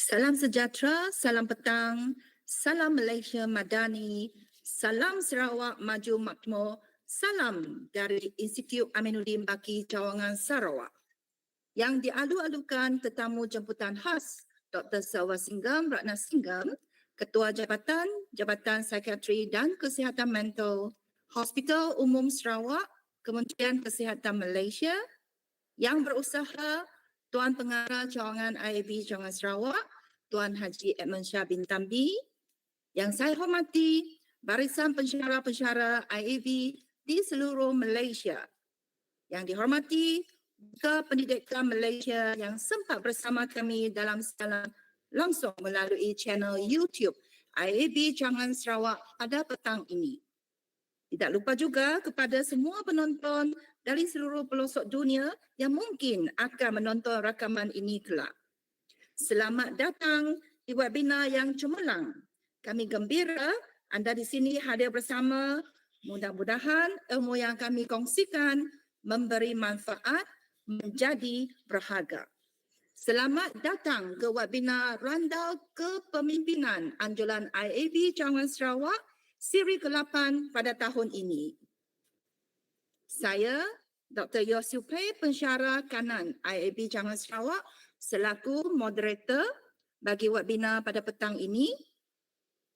Salam sejahtera, salam petang, salam Malaysia Madani, salam Sarawak Maju Makmur, salam dari Institut Aminuddin Baki Cawangan Sarawak. Yang dialu-alukan tetamu jemputan khas Dr. Selvasingam Ratnasingam, Ketua Jabatan Psikiatri dan Kesihatan Mental, Hospital Umum Sarawak, Kementerian Kesihatan Malaysia, yang berusaha Tuan Pengarah Cawangan IAB Cawangan Sarawak, Tuan Haji Edmund Shah bin Tambi, yang saya hormati barisan pensyarah-pensyarah IAB di seluruh Malaysia, yang dihormati Buka Pendidikan Malaysia yang sempat bersama kami dalam siaran langsung melalui channel YouTube IAB Cawangan Sarawak pada petang ini. Tidak lupa juga kepada semua penonton dari seluruh pelosok dunia yang mungkin akan menonton rakaman ini kelak. Selamat datang di webinar yang cemerlang. Kami gembira anda di sini hadir bersama. Mudah-mudahan ilmu yang kami kongsikan memberi manfaat, menjadi berharga. Selamat datang ke webinar Randau Kepemimpinan Anjuran IAB Cawangan Sarawak Siri ke-8 pada tahun ini. Saya, Dr. Yosupe, pensyarah kanan IAB Cawangan Sarawak selaku moderator bagi webinar pada petang ini.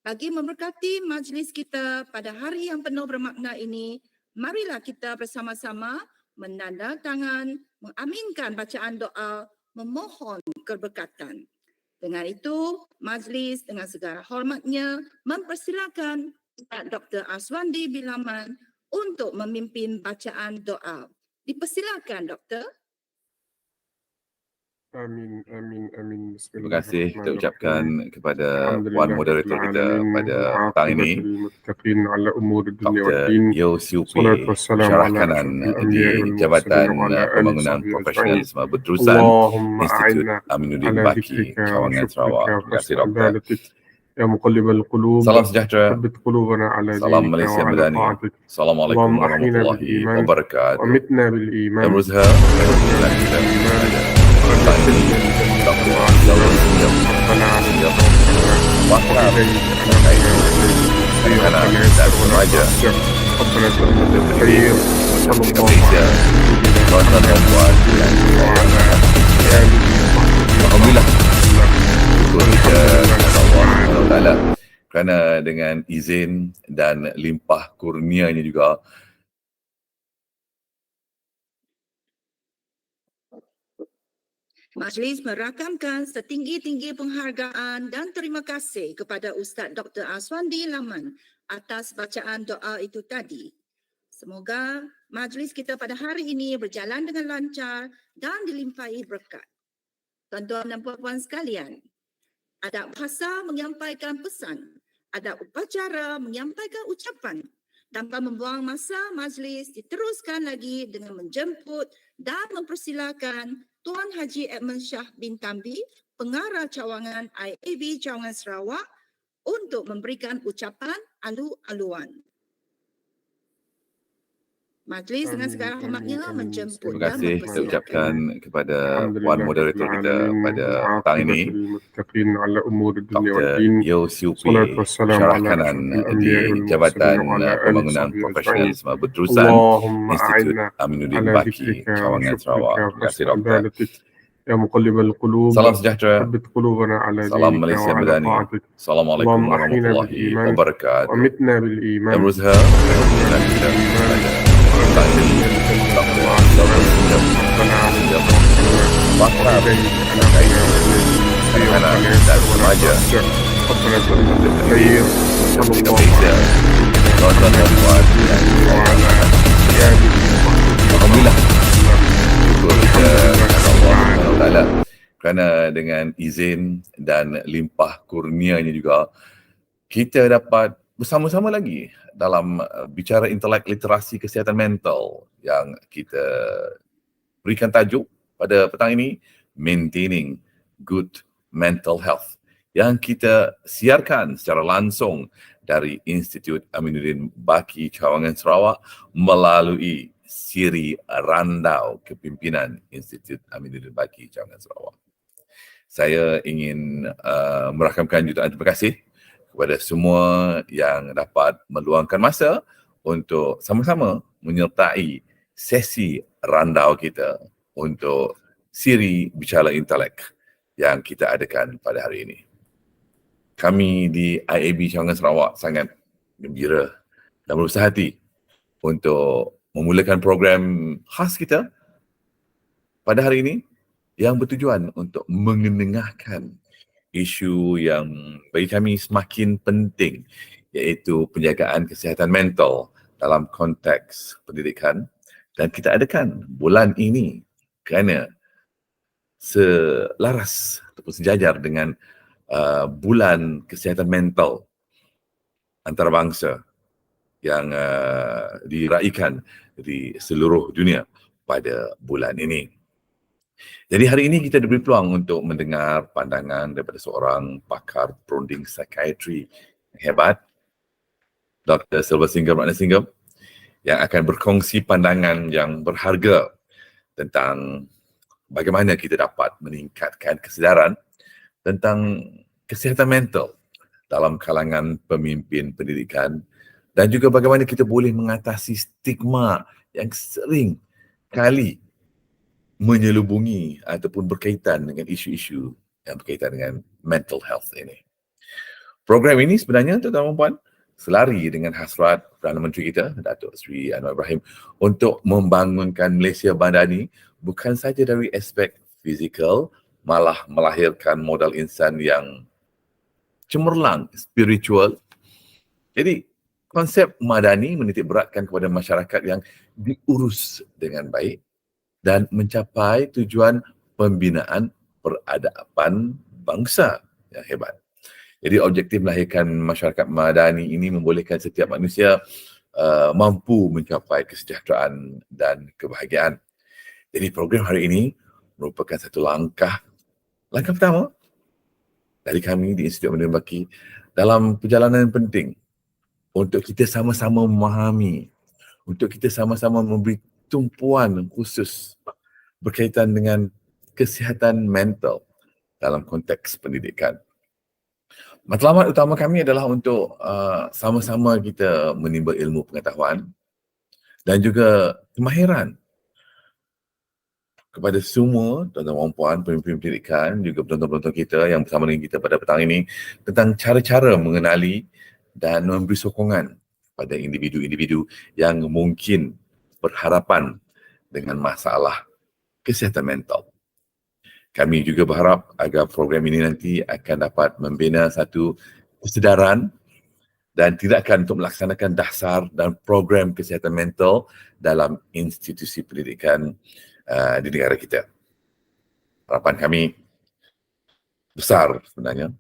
Bagi memberkati majlis kita pada hari yang penuh bermakna ini, marilah kita bersama-sama menandatangan, mengaminkan bacaan doa, memohon keberkatan. Dengan itu, majlis dengan segala hormatnya mempersilakan Dr. Aswandi Bilaman untuk memimpin bacaan doa. Dipersilakan, Doktor. Amin, amin, amin. Terima kasih kita ucapkan kepada Puan Moderator kita pada petang ini, Dr. Yosupe, pensyarah kanan di Jabatan Pembangunan Profesionalisme Berterusan Institut Aminuddin Baki Cawangan Sarawak. Terima kasih, Doktor. Salam sejahtera, salam Malaysia Madani, Assalamualaikum warahmatullahi wabarakatuh. Yang berusaha menghubungkan kita pada pakar, anak-anak dan remaja, berdiri di Malaysia, tuan-tuan dan puan yang saya alhamdulillah syukur kita kepada Allah SWT kerana dengan izin dan limpah kurnianya juga Majlis merakamkan setinggi-tinggi penghargaan dan terima kasih kepada Ustaz Dr. Aswandi Laman atas bacaan doa itu tadi. Semoga majlis kita pada hari ini berjalan dengan lancar dan dilimpahi berkat. Tuan-tuan dan puan-puan sekalian, adab bahasa menyampaikan pesan, adab upacara menyampaikan ucapan. Tanpa membuang masa, majlis diteruskan lagi dengan menjemput dan mempersilakan Tuan Haji Edmund Shah bin Tambi, Pengarah Cawangan IAB Cawangan Sarawak untuk memberikan ucapan alu-aluan. Majlis dengan segala hormatnya menjemput terima dan kasih kita mempersilakan. ucapkan kepada Puan Moderator kita pada petang ini, Dr. Yosupe, pensyarah kanan di Jabatan Pembangunan Profesionalisme Berterusan Institut Aminuddin Baki Cawangan Sarawak. Terima kasih, Doktor. Salam sejahtera, salam Malaysia Madani, Assalamualaikum warahmatullahi wabarakatuh. Yang berusaha menghubungkan kita pada pakar, anak-anak dan remaja, berdiri di Malaysia, tuan-tuan dan puan yang saya alhamdulillah syukur kita kepada Allah SWT kerana dengan izin dan limpah kurnianya juga kita dapat bersama-sama lagi dalam bicara intelek literasi kesihatan mental yang kita berikan tajuk pada petang ini, Maintaining Good Mental Health, yang kita siarkan secara langsung dari Institut Aminuddin Baki Cawangan Sarawak melalui Siri Randau, Kepemimpinan Institut Aminuddin Baki Cawangan Sarawak. Saya ingin merakamkan jutaan terima kasih kepada semua yang dapat meluangkan masa untuk sama-sama menyertai sesi Randau kita untuk Siri Bicara Intelek yang kita adakan pada hari ini. Kami di IAB Cawangan Sarawak sangat gembira dan berusaha hati untuk memulakan program khas kita pada hari ini yang bertujuan untuk mengenengahkan isu yang bagi kami semakin penting, iaitu penjagaan kesihatan mental dalam konteks pendidikan, dan kita adakan bulan ini kerana selaras ataupun sejajar dengan bulan kesihatan mental antarabangsa yang diraikan di seluruh dunia pada bulan ini. Jadi hari ini kita diberi peluang untuk mendengar pandangan daripada seorang pakar perunding psikiatri yang hebat, Dr. Selvasingam Ratnasingam, yang akan berkongsi pandangan yang berharga tentang bagaimana kita dapat meningkatkan kesedaran tentang kesihatan mental dalam kalangan pemimpin pendidikan, dan juga bagaimana kita boleh mengatasi stigma yang sering kali menyelubungi ataupun berkaitan dengan isu-isu yang berkaitan dengan mental health ini. Program ini sebenarnya, tuan-tuan dan puan, selari dengan hasrat Perdana Menteri kita, Datuk Seri Anwar Ibrahim, untuk membangunkan Malaysia Madani bukan saja dari aspek fizikal, malah melahirkan modal insan yang cemerlang, spiritual. Jadi konsep Madani menitik beratkan kepada masyarakat yang diurus dengan baik dan mencapai tujuan pembinaan peradaban bangsa yang hebat. Jadi objektif melahirkan masyarakat Madani ini membolehkan setiap manusia mampu mencapai kesejahteraan dan kebahagiaan. Jadi program hari ini merupakan satu langkah pertama dari kami di Institut Pendidikan Baki dalam perjalanan yang penting untuk kita sama-sama memahami, untuk kita sama-sama memberi tumpuan khusus berkaitan dengan kesihatan mental dalam konteks pendidikan. Matlamat utama kami adalah untuk sama-sama kita menimba ilmu pengetahuan dan juga kemahiran kepada semua tuan-tuan dan puan pemimpin pendidikan, juga penonton-penonton kita yang bersama dengan kita pada petang ini, tentang cara-cara mengenali dan memberi sokongan pada individu-individu yang mungkin berhadapan dengan masalah kesihatan mental. Kami juga berharap agar program ini nanti akan dapat membina satu kesedaran dan tindakan untuk melaksanakan dasar dan program kesihatan mental dalam institusi pendidikan di negara kita. Harapan kami besar sebenarnya.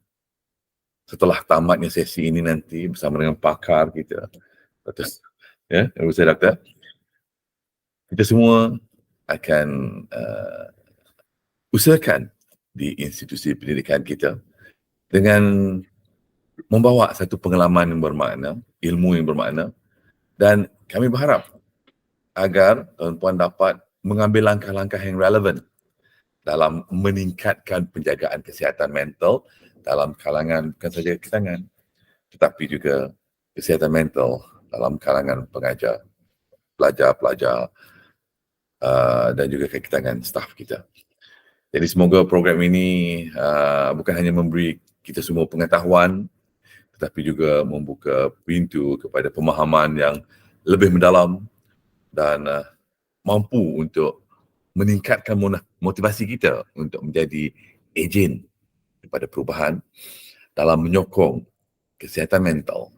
Setelah tamatnya sesi ini nanti bersama dengan pakar kita, Ibu saya Doktor, kita semua akan usahakan di institusi pendidikan kita dengan membawa satu pengalaman yang bermakna, ilmu yang bermakna, dan kami berharap agar tuan-puan dapat mengambil langkah-langkah yang relevan dalam meningkatkan penjagaan kesihatan mental dalam kalangan bukan saja kalangan tetapi juga kesihatan mental dalam kalangan pengajar, pelajar-pelajar dan juga kalangan staf kita. Jadi semoga program ini bukan hanya memberi kita semua pengetahuan tetapi juga membuka pintu kepada pemahaman yang lebih mendalam dan mampu untuk meningkatkan motivasi kita untuk menjadi ejen kepada perubahan dalam menyokong kesihatan mental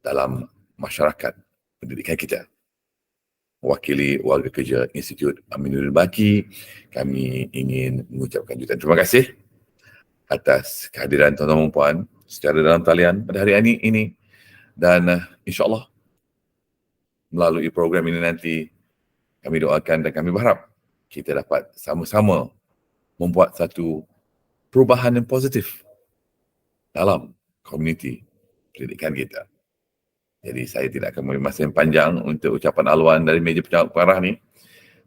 dalam masyarakat pendidikan kita. Mewakili warga kerja Institut Aminuddin Baki, kami ingin mengucapkan jutaan terima kasih atas kehadiran tuan-tuan dan puan secara dalam talian pada hari ini, dan insyaAllah melalui program ini nanti kami doakan dan kami berharap kita dapat sama-sama membuat satu perubahan yang positif dalam komuniti pendidikan kita. Jadi saya tidak akan memberi masa yang panjang untuk ucapan aluan dari meja pengarah ni.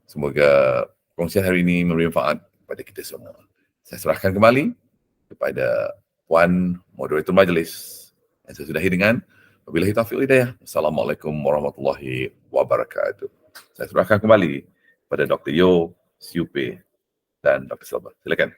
Semoga kongsian hari ini memberi manfaat kepada kita semua. Saya serahkan kembali kepada Puan Moderator Majlis. Dan saya sudahi dengan wabillahi taufiq wal hidayah. Assalamualaikum warahmatullahi wabarakatuh. Saya serahkan kembali kepada Dr. Yo, Siupe dan Dr. Selva. Silakan.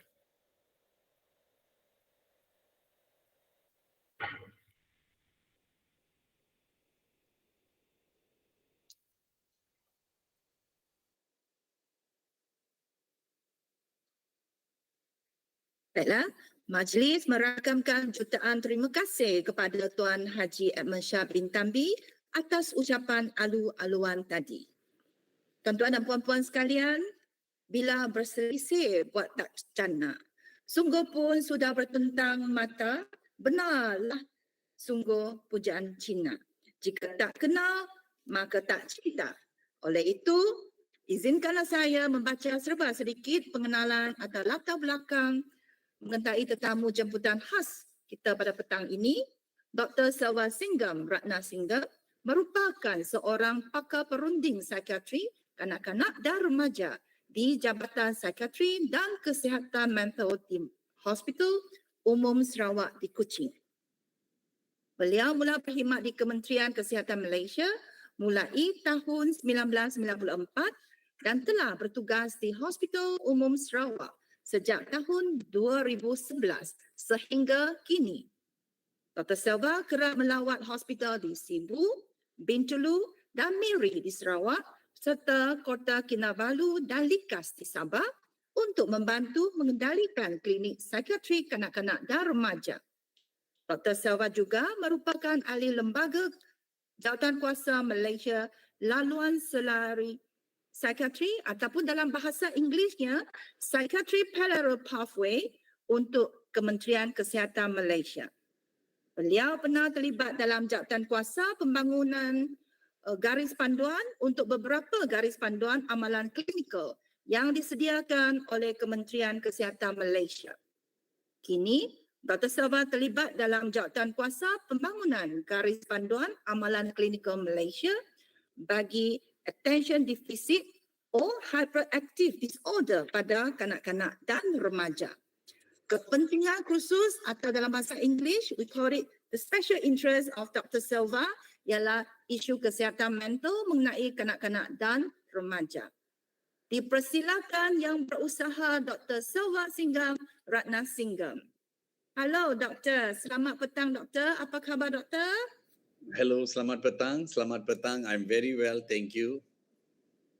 Baiklah, majlis merakamkan jutaan terima kasih kepada Tuan Haji Edmund Shah bin Tambi atas ucapan alu-aluan tadi. Tuan-tuan dan puan-puan sekalian, bila berselisih buat tak cana, sungguh pun sudah bertentang mata, benarlah sungguh pujaan Cina. Jika tak kenal, maka tak cinta. Oleh itu, izinkanlah saya membaca serba sedikit pengenalan atau latar belakang mengenai tetamu jemputan khas kita pada petang ini. Dr. Selvasingam Ratnasingam merupakan seorang pakar perunding psikiatri kanak-kanak dan remaja di Jabatan Psikiatri dan Kesihatan Mental di Hospital Umum Sarawak di Kuching. Beliau mula berkhidmat di Kementerian Kesihatan Malaysia mulai tahun 1994 dan telah bertugas di Hospital Umum Sarawak sejak tahun 2011 sehingga kini. Dr. Selva kerap melawat hospital di Sibu, Bintulu dan Miri di Sarawak serta Kota Kinabalu dan Likas di Sabah untuk membantu mengendalikan klinik psikiatri kanak-kanak dan remaja. Dr. Selva juga merupakan ahli lembaga Jawatankuasa Malaysia Laluan Selari Psikiatri ataupun dalam bahasa Inggerisnya Psychiatry Parallel Pathway untuk Kementerian Kesihatan Malaysia. Beliau pernah terlibat dalam jawatankuasa pembangunan garis panduan untuk beberapa garis panduan amalan klinikal yang disediakan oleh Kementerian Kesihatan Malaysia. Kini, Dr. Selva terlibat dalam jawatankuasa pembangunan garis panduan amalan klinikal Malaysia bagi attention deficit or hyperactive disorder pada kanak-kanak dan remaja. Kepentingan khusus atau dalam bahasa Inggeris, we call it the special interest of Dr. Selva ialah isu kesihatan mental mengenai kanak-kanak dan remaja. Dipersilakan yang berusaha Dr. Selvasingam Ratnasingam. Halo Doktor, selamat petang Doktor. Apa khabar Doktor? Hello, selamat petang. Selamat petang. I'm very well, thank you.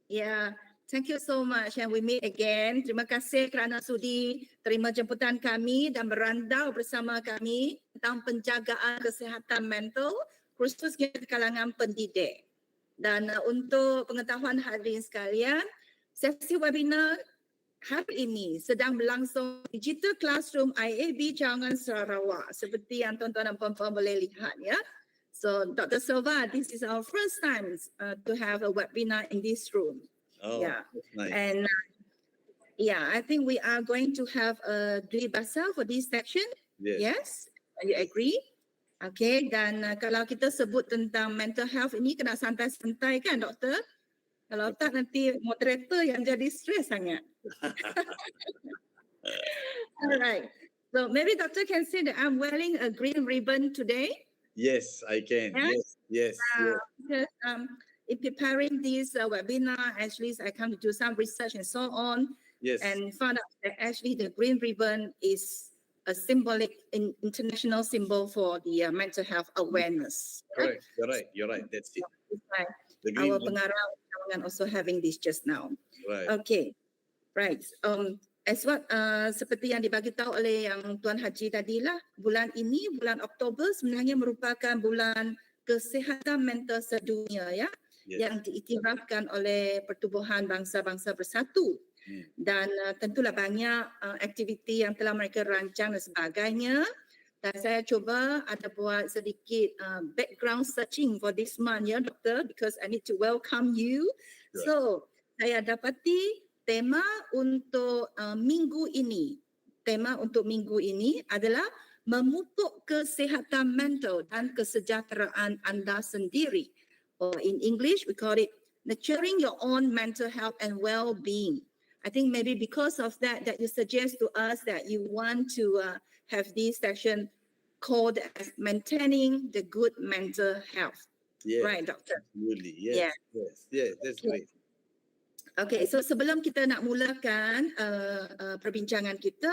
Yeah, thank you so much and we meet again. Terima kasih kerana sudi terima jemputan kami dan berandau bersama kami tentang penjagaan kesihatan mental khususnya di kalangan pendidik. Dan untuk pengetahuan hadirin sekalian, sesi webinar hari ini sedang berlangsung Digital Classroom IAB Cawangan Sarawak seperti yang tuan-tuan dan puan-puan boleh lihat ya. So Dr. Selva, this is our first time to have a webinar in this room. Oh, Yeah, that's nice. and yeah, I think we are going to have a peribahasa for this section. Yes. Yes, you agree? Okay, dan kalau kita sebut tentang mental health ini kena santai-santai kan doktor? Kalau tak nanti moderator yang jadi stres sangat. Alright, so maybe doctor can say that I'm wearing a green ribbon today. Yes, I can. Yes. Yes. Because in preparing this webinar, actually I come to do some research and so on, Yes. and found out that actually the green ribbon is a symbolic international symbol for the mental health awareness. Correct. You're right. That's it. It's like The green our one. pengarah Cawangan also having this just now. Right. Okay, right. As what seperti yang dibagi tahu oleh yang Tuan Haji tadilah, bulan ini, bulan Oktober sebenarnya merupakan bulan kesihatan mental sedunia ya, Yes. yang diiktirafkan oleh Pertubuhan Bangsa-Bangsa Bersatu. Dan tentulah banyak aktiviti yang telah mereka rancang dan sebagainya. Dan saya cuba ada buat sedikit background searching for this month ya doktor, because I need to welcome you. Sure. So saya dapati tema untuk minggu ini. Tema untuk minggu ini adalah memupuk kesihatan mental dan kesejahteraan anda sendiri. Or in English we call it nurturing your own mental health and well-being. I think maybe because of that, that you suggest to us that you want to have this section called as maintaining the good mental health. Yes, Right, Doctor? absolutely. Yeah. Yes, that's Okay. great. Okay, so sebelum kita nak mulakan perbincangan kita,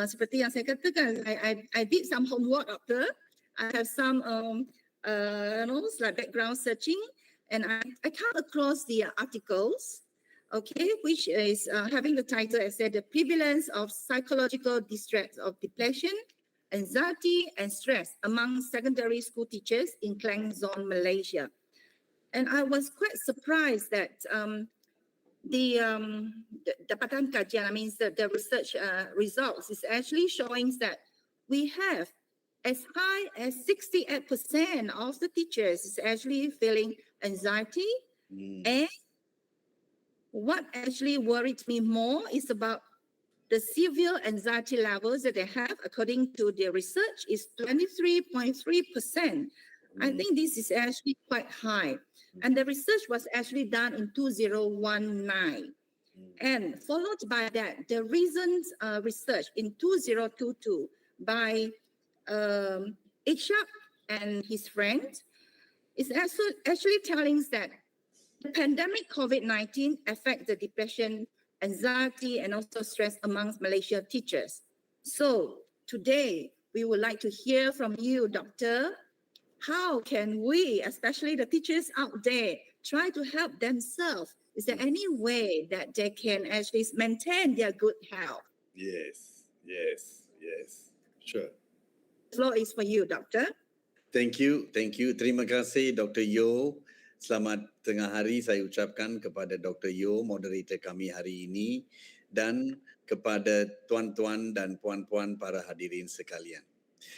seperti yang saya katakan, I did some homework, Doctor. I have some like background searching, and I come across the articles, okay, which is having the title as said, the prevalence of psychological distress of depression, anxiety, and stress among secondary school teachers in Klang Zone, Malaysia. And I was quite surprised that the dapatan kajian, I mean the research results is actually showing that we have as high as 68% of the teachers is actually feeling anxiety. And what actually worried me more is about the severe anxiety levels that they have, according to the research, is 23.3%. I think this is actually quite high. And the research was actually done in 2019. And followed by that, the recent research in 2022 by Ishak and his friend is actually telling us that the pandemic COVID-19 affect the depression, anxiety, and also stress amongst Malaysia teachers. So today, we would like to hear from you, Doctor. How can we, especially the teachers out there, try to help themselves? Is there any way that they can actually maintain their good health? Yes. Sure. The floor is for you, Doctor. Thank you. Terima kasih, Dr. Yo. Selamat tengah hari saya ucapkan kepada Dr. Yo, moderator kami hari ini, dan kepada tuan-tuan dan puan-puan para hadirin sekalian.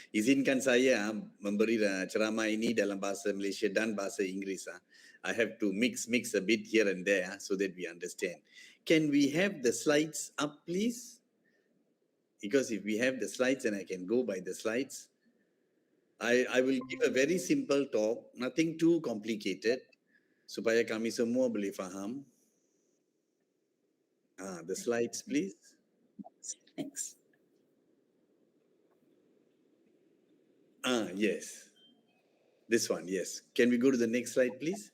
Izinkan saya memberi ceramah ini dalam bahasa Malaysia dan bahasa Inggeris. I have to mix a bit here and there so that we understand. Can we have the slides up, please? Because if we have the slides, then I can go by the slides. I will give a very simple talk, nothing too complicated, supaya kami semua boleh faham. The slides, please. Thanks. Yes. This one, yes. Can we go to the next slide, please?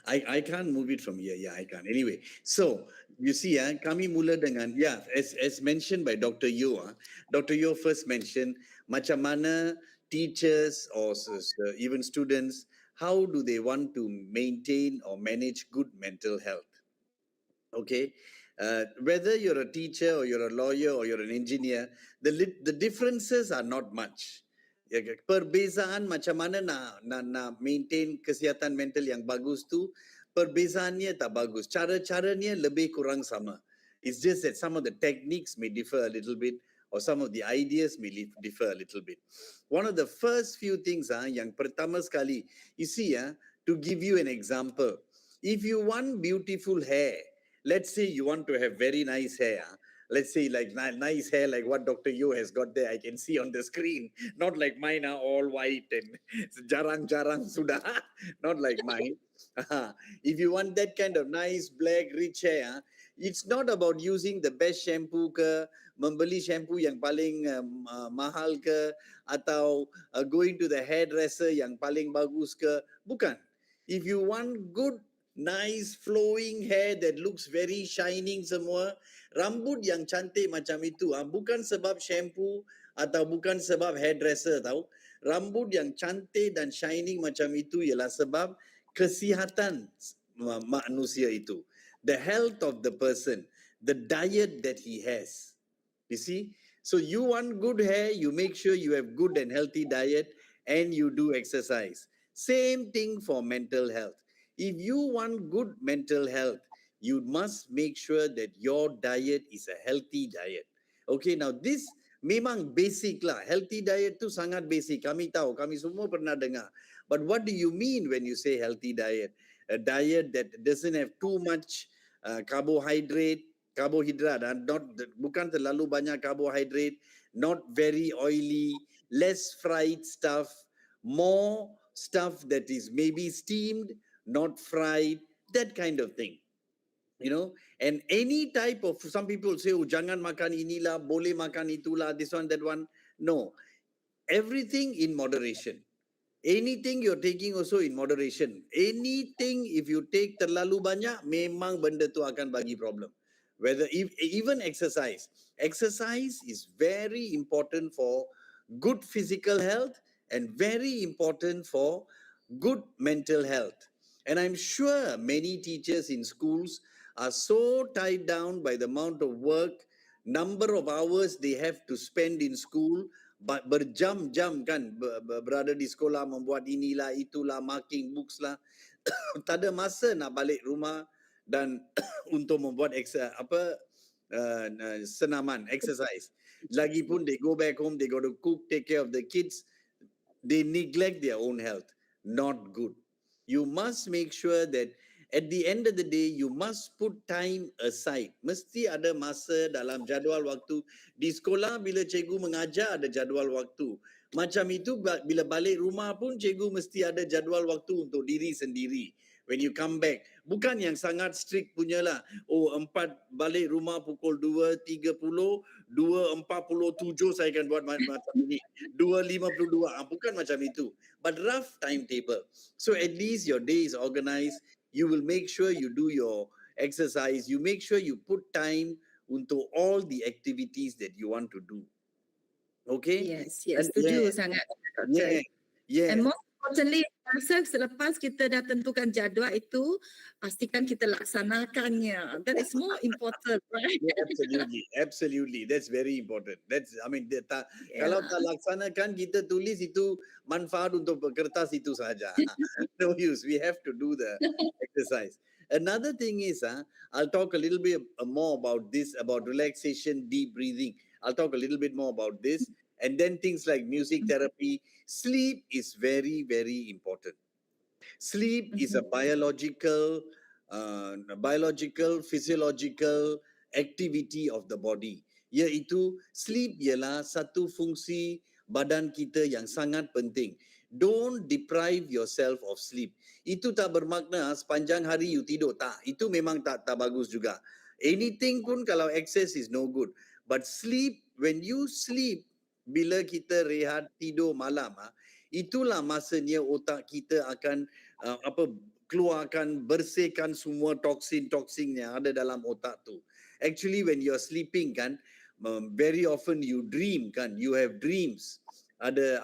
I can't move it from here. Yeah, I can't. Anyway, so you see, kami mula dengan, as mentioned by Dr. Yo. Dr. Yo first mentioned macam mana teachers or even students, how do they want to maintain or manage good mental health? Okay, whether you're a teacher or you're a lawyer or you're an engineer, the differences are not much. Perbezaan macam mana nak maintain kesihatan mental yang bagus tu, perbezaannya tak bagus. Cara-caranya lebih kurang sama. It's just that some of the techniques may differ a little bit, or some of the ideas may differ a little bit. One of the first few things, yang pertama sekali, you see, to give you an example, if you want beautiful hair, let's say you want to have very nice hair. Let's say like nice hair like what Dr. Yo has got there. I can see on the screen. Not like mine are all white and jarang-jarang sudah. Not like mine. If you want that kind of nice black rich hair, it's not about using the best shampoo ke, membeli shampoo yang paling mahal ke, atau going to the hairdresser yang paling bagus ke. Bukan. If you want good, nice flowing hair that looks very shining semua, rambut yang cantik macam itu, bukan sebab shampoo atau bukan sebab hairdresser tahu. Rambut yang cantik dan shining macam itu ialah sebab kesihatan manusia itu. The health of the person, the diet that he has. You see? So you want good hair, you make sure you have good and healthy diet and you do exercise. Same thing for mental health. If you want good mental health, you must make sure that your diet is a healthy diet. Okay, now this memang basic lah. Healthy diet tu sangat basic. Kami tahu, kami semua pernah dengar. But what do you mean when you say healthy diet? A diet that doesn't have too much carbohydrate, bukan terlalu banyak carbohydrate, not very oily, less fried stuff, more stuff that is maybe steamed, not fried, that kind of thing. you know, and any type of, some people say, oh, jangan makan inilah, boleh makan itulah, this one, that one. No, everything in moderation. Anything you're taking also in moderation. Anything if you take terlalu banyak, memang benda tu akan bagi problem. Whether even exercise. Exercise is very important for good physical health and very important for good mental health. And I'm sure many teachers in schools are so tied down by the amount of work, number of hours they have to spend in school, berjam-jam kan berada di sekolah membuat inilah itulah, marking books lah. Tak ada masa nak balik rumah dan untuk membuat senaman, exercise. Lagipun they go back home, they got to cook, take care of the kids. They neglect their own health. Not good. You must make sure that at the end of the day, you must put time aside. Mesti ada masa dalam jadual waktu. Di sekolah, bila cikgu mengajar, ada jadual waktu. Macam itu, bila balik rumah pun, cikgu mesti ada jadual waktu untuk diri sendiri. When you come back. Bukan yang sangat strict punya lah. Oh, 4 balik rumah pukul 2.30, 2.47 saya akan buat macam ini. 2.52. Bukan macam itu. But rough timetable. So at least your day is organized. You will make sure you do your exercise. You make sure you put time into all the activities that you want to do. Okay? Yes, setuju sangat. Yeah. Yeah. And most importantly, rasa selepas kita dah tentukan jadual itu, pastikan kita laksanakannya. That is more important, right? Absolutely. That's very important. Kalau tak laksanakan, kita tulis itu manfaat untuk kertas itu saja. No use. We have to do the exercise. Another thing is, I'll talk a little bit more about this, about relaxation, deep breathing. I'll talk a little bit more about this. And then things like music therapy. Sleep is very, very important. Sleep is a biological, physiological activity of the body. Iaitu sleep ialah satu fungsi badan kita yang sangat penting. Don't deprive yourself of sleep. Itu tak bermakna sepanjang hari you tidur. Tak, itu memang tak bagus juga. Anything pun kalau excess is no good. But sleep, when you sleep, bila kita rehat tidur malam, itulah masanya otak kita akan keluarkan, bersihkan semua toksin-toksin yang ada dalam otak tu. Actually when you're sleeping kan, very often you dream kan, you have dreams. Ada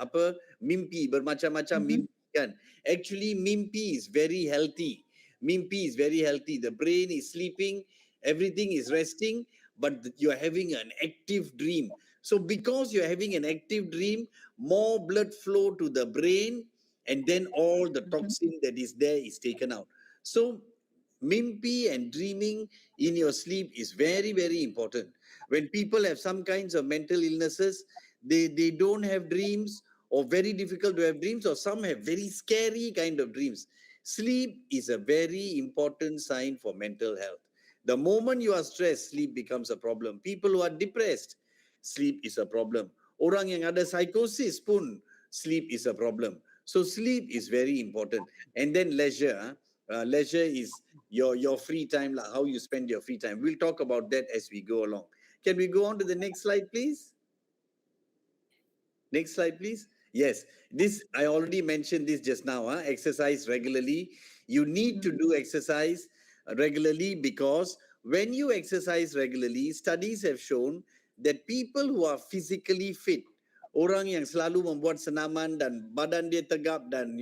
mimpi, bermacam-macam mimpi kan. Actually mimpi is very healthy. Mimpi is very healthy. The brain is sleeping, everything is resting, but you're having an active dream. So because you're having an active dream, more blood flow to the brain, and then all the toxin that is there is taken out. So mimpi and dreaming in your sleep is very, very important. When people have some kinds of mental illnesses, they don't have dreams, or very difficult to have dreams, or some have very scary kind of dreams. Sleep is a very important sign for mental health. The moment you are stressed, sleep becomes a problem. People who are depressed, sleep is a problem. Orang yang ada psychosis pun, sleep is a problem. So sleep is very important. And then leisure. Leisure is your free time, how you spend your free time. We'll talk about that as we go along. Can we go on to the next slide, please? Next slide, please. Yes, this I already mentioned this just now. Exercise regularly. You need to do exercise regularly because when you exercise regularly, studies have shown that people who are physically fit, orang yang selalu membuat senaman dan badan dia tegap dan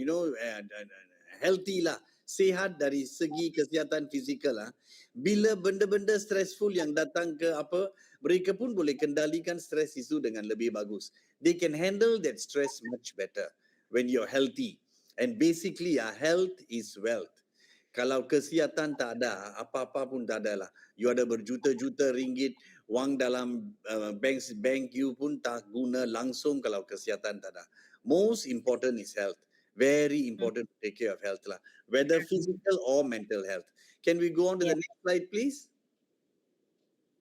healthy lah, sihat dari segi kesihatan fizikal lah. Bila benda-benda stressful yang datang ke mereka pun boleh kendalikan stres itu dengan lebih bagus. They can handle that stress much better when you're healthy. And basically, health is wealth. Kalau kesihatan tak ada, apa-apa pun tak ada lah. You ada berjuta-juta ringgit, wang dalam bank you pun tak guna langsung kalau kesihatan tak ada. Most important is health. Very important to take care of health lah. Whether physical or mental health. Can we go on to the next slide, please?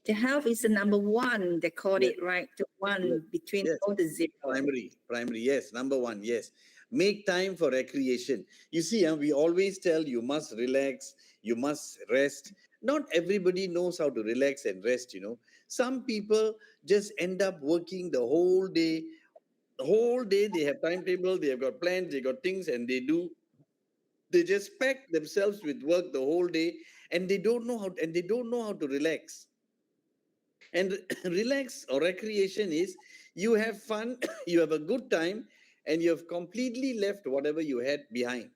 The health is the number one, they call it, right? The one between all the zero. Primary, yes. Number one, yes. Make time for recreation. You see, we always tell you must relax, you must rest. Not everybody knows how to relax and rest, you know. Some people just end up working the whole day. The whole day they have timetable, they have got plans, they got things, and they just pack themselves with work the whole day, and they don't know how to relax. And relax or recreation is you have fun, you have a good time, and you have completely left whatever you had behind.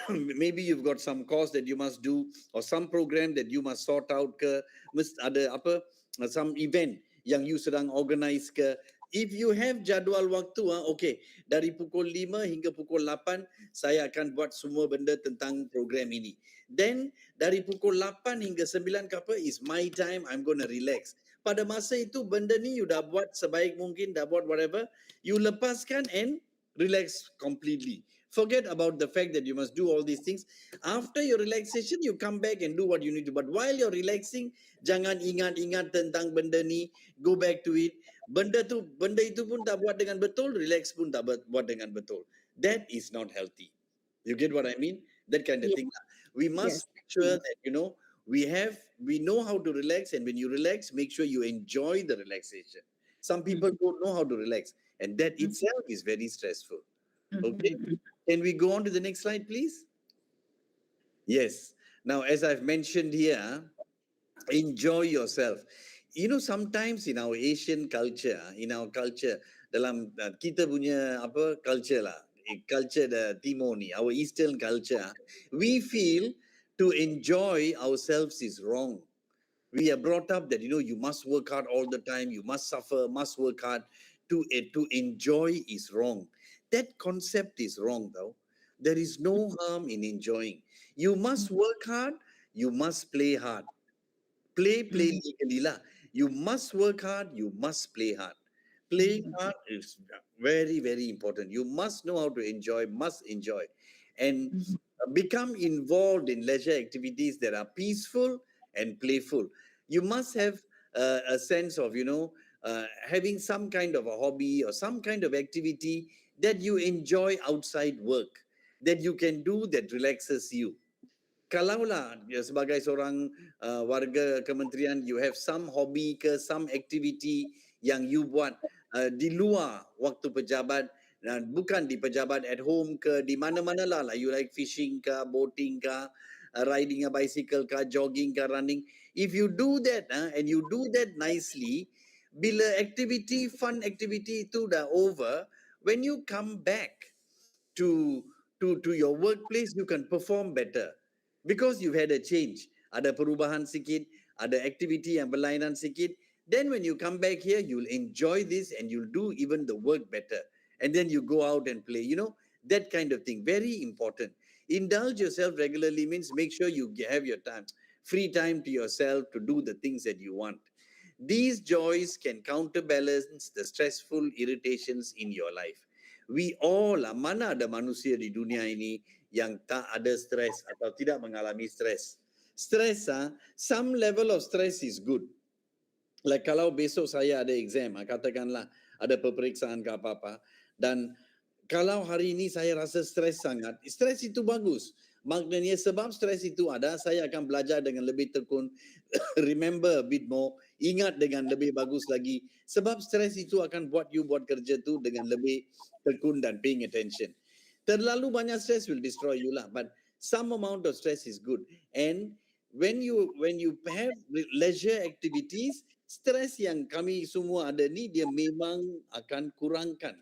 Maybe you've got some course that you must do, or some program that you must sort out ke, must ada apa, some event yang you sedang organize ke. If you have jadual waktu, okay, dari pukul 5 hingga pukul 8 saya akan buat semua benda tentang program ini. Then dari pukul 8 hingga 9 ke apa is my time, I'm going to relax. Pada masa itu benda ni you dah buat sebaik mungkin, dah buat whatever, you lepaskan and relax completely. Forget about the fact that you must do all these things. After your relaxation, you come back and do what you need to. But while you're relaxing, jangan ingat-ingat tentang benda ni, go back to it. Benda itu pun tak buat dengan betul, relax pun tak buat dengan betul. That is not healthy. You get what I mean? That kind of thing. We must make sure that, you know, we know how to relax, and when you relax, make sure you enjoy the relaxation. Some people don't know how to relax, and that itself is very stressful. Okay, can we go on to the next slide, please? Yes. Now, as I've mentioned here, enjoy yourself. You know, sometimes in our Asian culture, dalam kita punya apa culture lah, culture the Timor ni, our Eastern culture, we feel to enjoy ourselves is wrong. We are brought up that, you know, you must work hard all the time, you must suffer, must work hard. To enjoy is wrong. That concept is wrong, though. There is no harm in enjoying. You must work hard, you must play hard. Play legally lah. You must work hard, you must play hard. Playing hard is very, very important. You must know how to enjoy, must enjoy. And become involved in leisure activities that are peaceful and playful. You must have a sense of, you know, having some kind of a hobby or some kind of activity that you enjoy outside work, that you can do that relaxes you. Kalaulah sebagai seorang warga kementerian, you have some hobby ke, some activity yang you buat di luar waktu pejabat, bukan di pejabat, at home ke, di mana-mana lah, you like fishing ke, boating ke, riding a bicycle ke, jogging ke, running. If you do that and you do that nicely, bila fun activity itu dah over, when you come back to your workplace, you can perform better because you've had a change. Ada perubahan sikit, ada activity yang berlainan sikit. Then when you come back here, you'll enjoy this and you'll do even the work better. And then you go out and play, you know, that kind of thing. Very important. Indulge yourself regularly means make sure you have your time, free time to yourself to do the things that you want. These joys can counterbalance the stressful irritations in your life. We all, mana ada manusia di dunia ini yang tak ada stres atau tidak mengalami stres. Stres, some level of stress is good. Like kalau besok saya ada exam, katakanlah ada peperiksaan ke apa-apa, dan kalau hari ini saya rasa stres sangat, stres itu bagus. Maknanya sebab stres itu ada, saya akan belajar dengan lebih tekun, remember a bit more, ingat dengan lebih bagus lagi. Sebab stres itu akan buat you buat kerja tu dengan lebih tekun dan paying attention. Terlalu banyak stres will destroy you lah, but some amount of stress is good. And when you have leisure activities, stres yang kami semua ada ni, dia memang akan kurangkan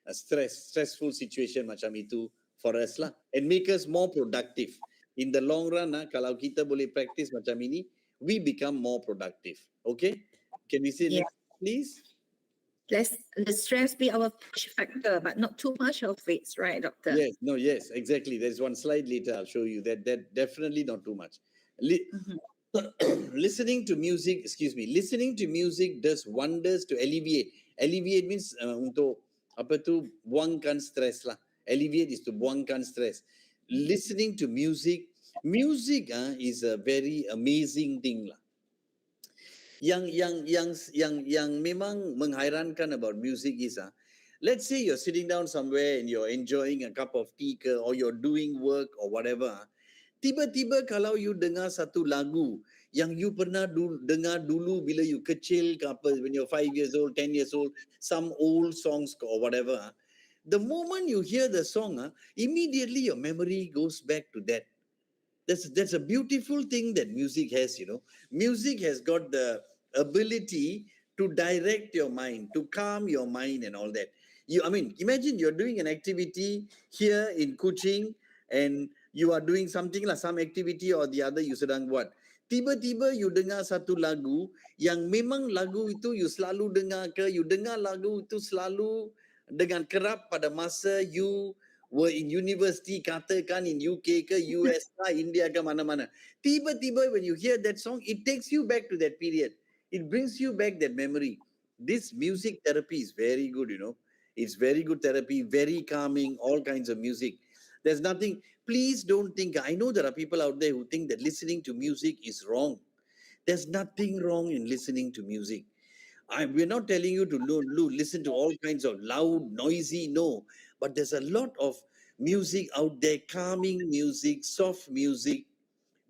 stressful situation macam itu for us lah, and make us more productive. In the long run, kalau kita boleh practice macam ini, we become more productive. Okay? Can we see next, please? Let stress be our push factor, but not too much of it, right, Doctor? Yes, exactly. There's one slide later, I'll show you that definitely not too much. Listening to music does wonders to alleviate. Alleviate means untuk apa tu, buangkan stres lah. Alleviate is to buangkan stres. Listening to music is a very amazing thing lah. Yang memang menghairankan about music is let's say you're sitting down somewhere and you're enjoying a cup of tea or you're doing work or whatever, Tiba-tiba kalau you dengar satu lagu yang you pernah dengar dulu bila you kecil ke apa, when you're 5 years old, 10 years old, some old songs or whatever, the moment you hear the song, immediately your memory goes back to that. That's a beautiful thing that music has, you know. Music has got the ability to direct your mind, to calm your mind and all that. I mean, imagine you're doing an activity here in Kuching and you are doing something lah, some activity or the other you sedang buat. Tiba-tiba you dengar satu lagu yang memang lagu itu you selalu dengar ke, you dengar lagu itu selalu dengan kerap pada masa you were in university, katakan in UK ke, US ke, India ke, mana-mana. Tiba-tiba when you hear that song, it takes you back to that period. It brings you back that memory. This music therapy is very good, you know. It's very good therapy, very calming, all kinds of music. There's nothing, please don't think, I know there are people out there who think that listening to music is wrong. There's nothing wrong in listening to music. We're not telling you to listen to all kinds of loud, noisy, no. But there's a lot of music out there, calming music, soft music,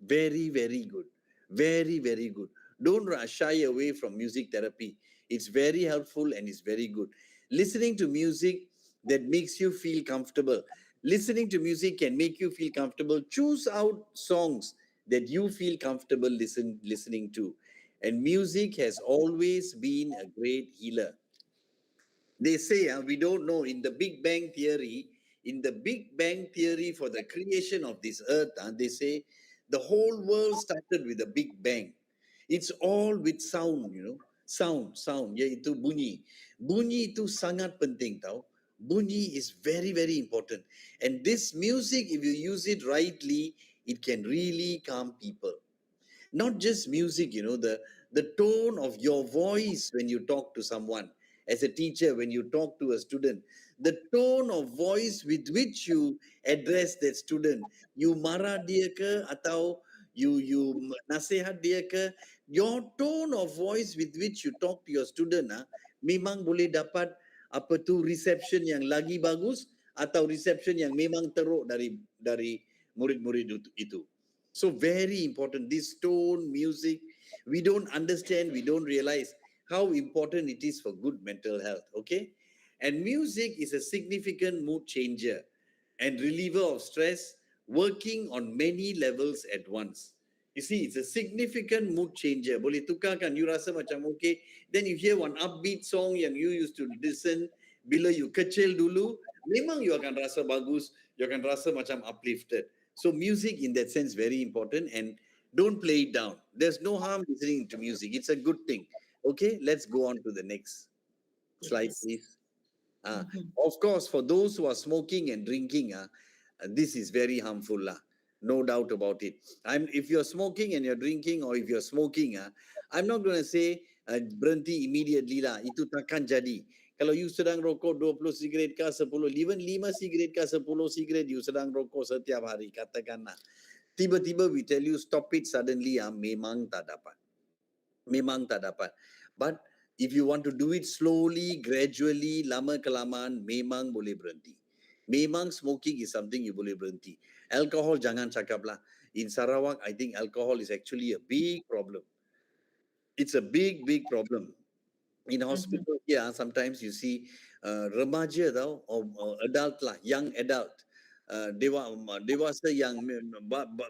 very, very good. Very, very good. Don't shy away from music therapy. It's very helpful and it's very good. Listening to music that makes you feel comfortable. Listening to music can make you feel comfortable. Choose out songs that you feel comfortable listening to. And music has always been a great healer. They say, we don't know, in the Big Bang Theory, for the creation of this earth, they say the whole world started with a Big Bang. It's all with sound, you know. Sound, iaitu bunyi. Bunyi itu sangat penting tau. Bunyi is very, very important. And this music, if you use it rightly, it can really calm people. Not just music, you know, the tone of your voice when you talk to someone. As a teacher, when you talk to a student, the tone of voice with which you address that student, you marah dia ke atau you nasihat dia ke, your tone of voice with which you talk to your student, memang boleh dapat apa tu reception yang lagi bagus atau reception yang memang teruk dari murid-murid itu. So very important, this tone, music, we don't understand, we don't realize how important it is for good mental health, okay? And music is a significant mood changer and reliever of stress, working on many levels at once. You see, it's a significant mood changer. Boleh tukarkan, you rasa macam okay, then you hear one upbeat song yang you used to listen bila you kecil dulu, memang you akan rasa bagus, you akan rasa macam uplifted. So music in that sense very important, and don't play it down. There's no harm listening to music. It's a good thing. Okay, let's go on to the next slide, please. Of course, for those who are smoking and drinking, this is very harmful. No doubt about it. If you're smoking and you're drinking, or if you're smoking, I'm not going to say berhenti immediately lah. Itu takkan jadi. Kalau you sedang rokok 20 sigaret ke 10, even 5 sigaret ke 10 sigaret you sedang rokok setiap hari, katakanlah. Tiba-tiba we tell you stop it suddenly, memang tak dapat. Memang tak dapat. But if you want to do it slowly, gradually, lama kelamaan, memang boleh berhenti. Memang smoking is something you boleh berhenti. Alcohol jangan cakap lah. In Sarawak, I think alcohol is actually a big problem. It's a big, big problem. In hospital, sometimes you see remaja tau, or adult lah, young adult, dewasa yang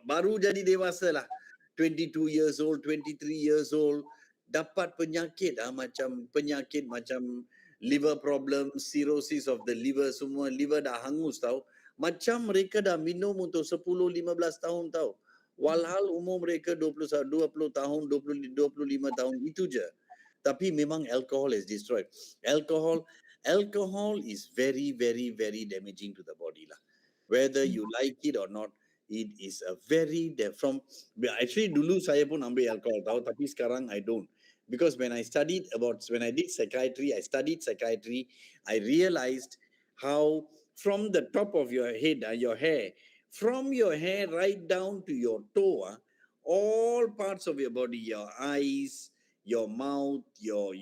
baru jadi dewasa lah, 22 years old, 23 years old, dapat penyakit macam liver problem, cirrhosis of the liver, semua liver dah hangus tau. Macam mereka dah minum untuk 10-15 tahun tau. Walhal umur mereka 20 tahun, 25 tahun, itu je. Tapi memang alcohol has destroyed. Alcohol is very, very, very damaging to the body lah. Whether you like it or not, it is a very actually dulu saya pun ambil alcohol tahu, tapi sekarang I don't. Because when I did psychiatry, I realized how from the top of your head, your hair, from your hair right down to your toe, all parts of your body, your eyes, your mouth, your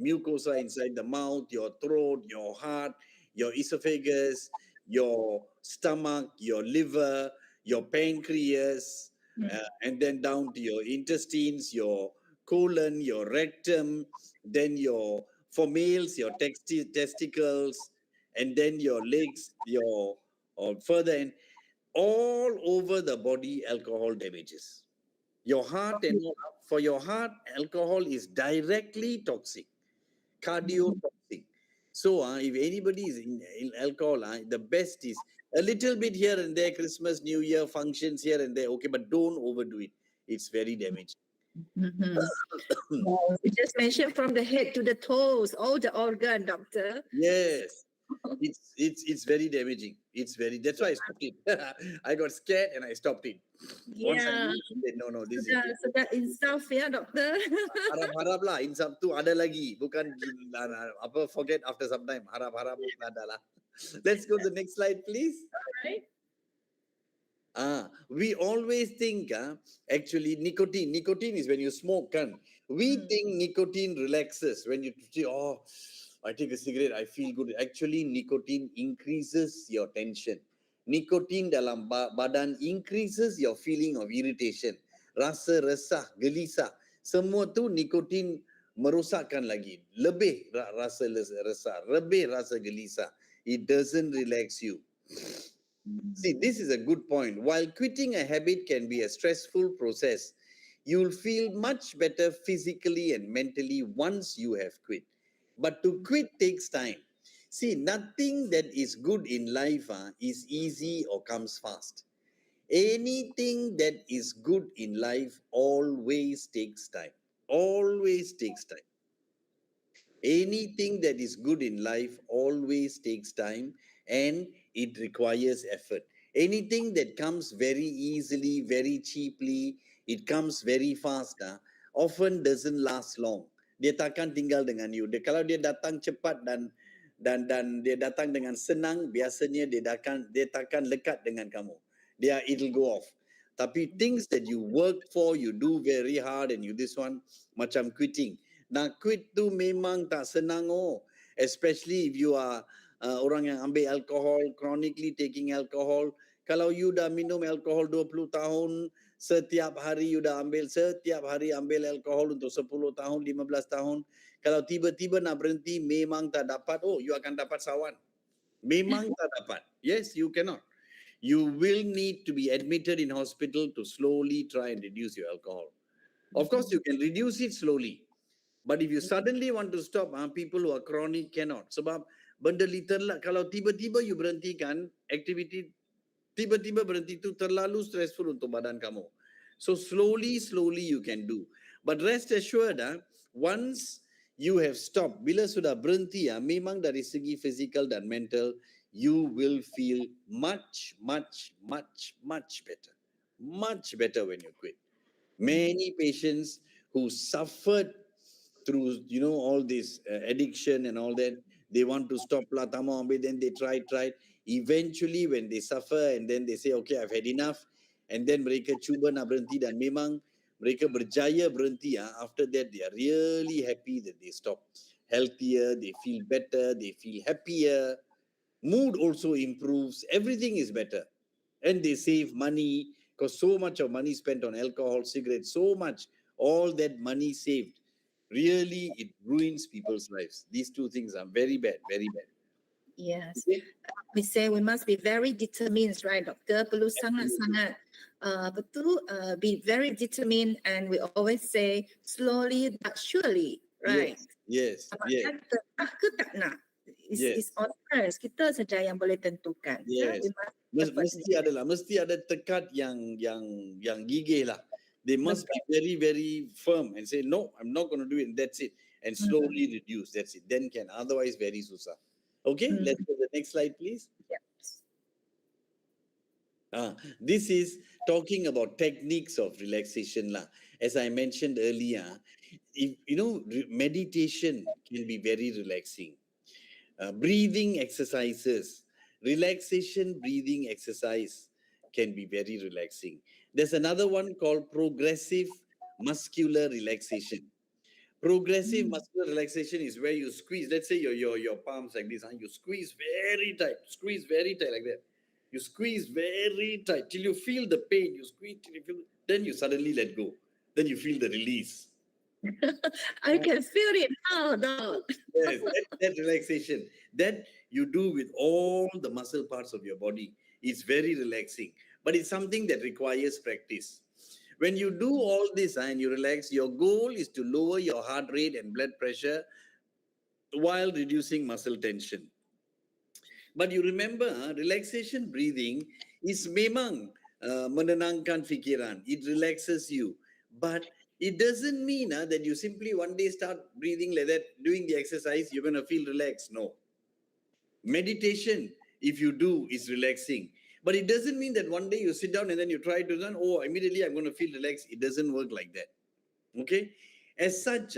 mucosa inside the mouth, your throat, your heart, your esophagus, your stomach, your liver, your pancreas, and then down to your intestines, your colon, your rectum, then for males, your testicles, and then your legs, or further, and all over the body, alcohol damages. Your heart, and for your heart, alcohol is directly toxic, cardiotoxic. So if anybody is in alcohol, the best is a little bit here and there, Christmas, New Year, functions here and there, okay, but don't overdo it. It's very damaging. You just mentioned from the head to the toes, all the organ, doctor. Yes. It's very damaging. That's why I stopped it. I got scared and I stopped it. Once I Yeah. said, no, this Sudah insaf ya, doktor. harap-harap lah, insaf tu ada lagi, bukan apa forget after some time. Harap-harap ada lah. Let's go to the next slide, please. Right. We always think actually nicotine is when you smoke, kan? We think nicotine relaxes when you say, oh, I take a cigarette, I feel good. Actually, nicotine increases your tension. Nicotine dalam badan increases your feeling of irritation. Rasa resah, gelisah. Semua tu nicotine merosakkan lagi. Lebih rasa resah, lebih rasa gelisah. It doesn't relax you. See, this is a good point. While quitting a habit can be a stressful process, you'll feel much better physically and mentally once you have quit. But to quit takes time. See, nothing that is good in life is easy or comes fast. Anything that is good in life always takes time. Always takes time. Anything that is good in life always takes time and it requires effort. Anything that comes very easily, very cheaply, it comes very fast, often doesn't last long. Dia takkan tinggal dengan you. Kalau dia datang cepat dan dia datang dengan senang, biasanya dia takkan lekat dengan kamu. It'll go off. Tapi things that you work for, you do very hard, and you this one, macam quitting. Nak quit tu memang tak senang, especially if you are orang yang ambil alkohol, chronically taking alcohol. Kalau you dah minum alkohol 20 tahun, setiap hari you dah ambil alkohol untuk 10 tahun, 15 tahun. Kalau tiba-tiba nak berhenti, memang tak dapat, you akan dapat sawan. Memang tak dapat. Yes, you cannot. You will need to be admitted in hospital to slowly try and reduce your alcohol. Of course, you can reduce it slowly. But if you suddenly want to stop, people who are chronic cannot. Sebab benda literal, kalau tiba-tiba you berhentikan activity, tiba-tiba berhenti itu terlalu stressful untuk badan kamu. So slowly you can do. But rest assured, once you have stopped, bila sudah berhenti, memang dari segi physical dan mental, you will feel much better. Much better when you quit. Many patients who suffered through all this addiction and all that, they want to stop lah, tak mau ambil, then they try. Eventually when they suffer and then they say, okay, I've had enough, and then mereka cuba nak berhenti dan memang mereka berjaya berhenti, after that they are really happy that they stop. Healthier, they feel better, they feel happier, mood also improves, everything is better, and they save money, because so much of money spent on alcohol, cigarettes, so much, all that money saved, really it ruins people's lives. These two things are very bad. Yes. We say we must be very determined, right, Doctor? Perlu sangat-sangat be very determined, and we always say slowly but surely, right? Yes. Tak ke tak nak. It's on us. Kita saja yang boleh tentukan. Yes. Mesti ada tekad yang gigih lah. They must be very, very firm and say, no, I'm not going to do it, and that's it. And slowly reduce, that's it. Then can, otherwise very susah. Okay, let's go to the next slide, please. This is talking about techniques of relaxation lah. As I mentioned earlier, meditation can be very relaxing. Breathing exercises, relaxation breathing exercise can be very relaxing. There's another one called progressive muscular relaxation. Progressive muscular relaxation is where you squeeze, let's say your palms like this, you squeeze very tight like that. You squeeze very tight till you feel the pain. You squeeze till you feel, then you suddenly let go. Then you feel the release. I can feel it now, Doc. Yes, that relaxation that you do with all the muscle parts of your body is very relaxing. But it's something that requires practice. When you do all this and you relax, your goal is to lower your heart rate and blood pressure while reducing muscle tension. But you remember, relaxation breathing is memang menenangkan fikiran. It relaxes you. But it doesn't mean that you simply one day start breathing like that, doing the exercise, you're going to feel relaxed. No. Meditation, if you do, is relaxing. But it doesn't mean that one day you sit down and then you try to run, oh, immediately I'm going to feel relaxed. It doesn't work like that. Okay? As such,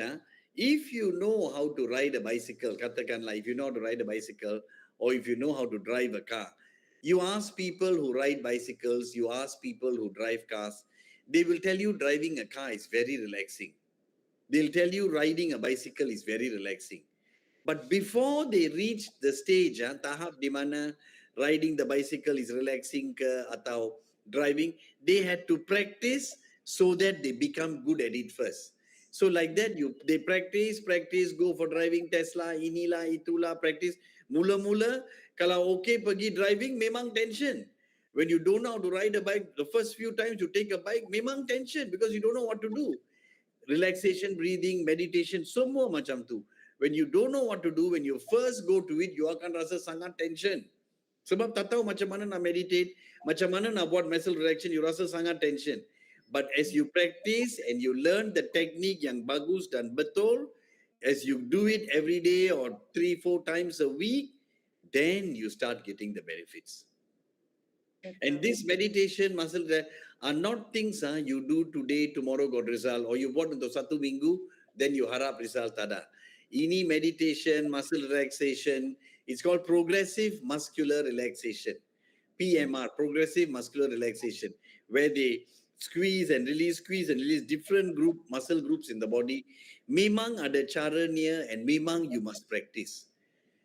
if you know how to ride a bicycle, katakanlah, if you know how to ride a bicycle, or if you know how to drive a car, you ask people who ride bicycles, you ask people who drive cars, they will tell you driving a car is very relaxing. They'll tell you riding a bicycle is very relaxing. But before they reach the stage, tahap di mana riding the bicycle is relaxing ke atau driving, they had to practice so that they become good at it first. So like that, they practice, go for driving Tesla, inilah, itulah, practice. Mula-mula, kalau okay pergi driving, memang tension. When you don't know how to ride a bike, the first few times you take a bike, memang tension because you don't know what to do. Relaxation, breathing, meditation, semua macam tu. When you don't know what to do, when you first go to it, you akan rasa sangat tension. Sebab tak tahu macam mana nak meditate, macam mana nak buat muscle relaxation, you rasa sangat tension. But as you practice and you learn the technique yang bagus dan betul, as you do it every day or 3-4 times a week, then you start getting the benefits. And this meditation, muscle are not things you do today, tomorrow got result, or you buat untuk satu minggu, then you harap result tada. Ini meditation, muscle relaxation, it's called progressive muscular relaxation. PMR, progressive muscular relaxation, where they squeeze and release different muscle groups in the body. Memang ada caranya and memang you must practice.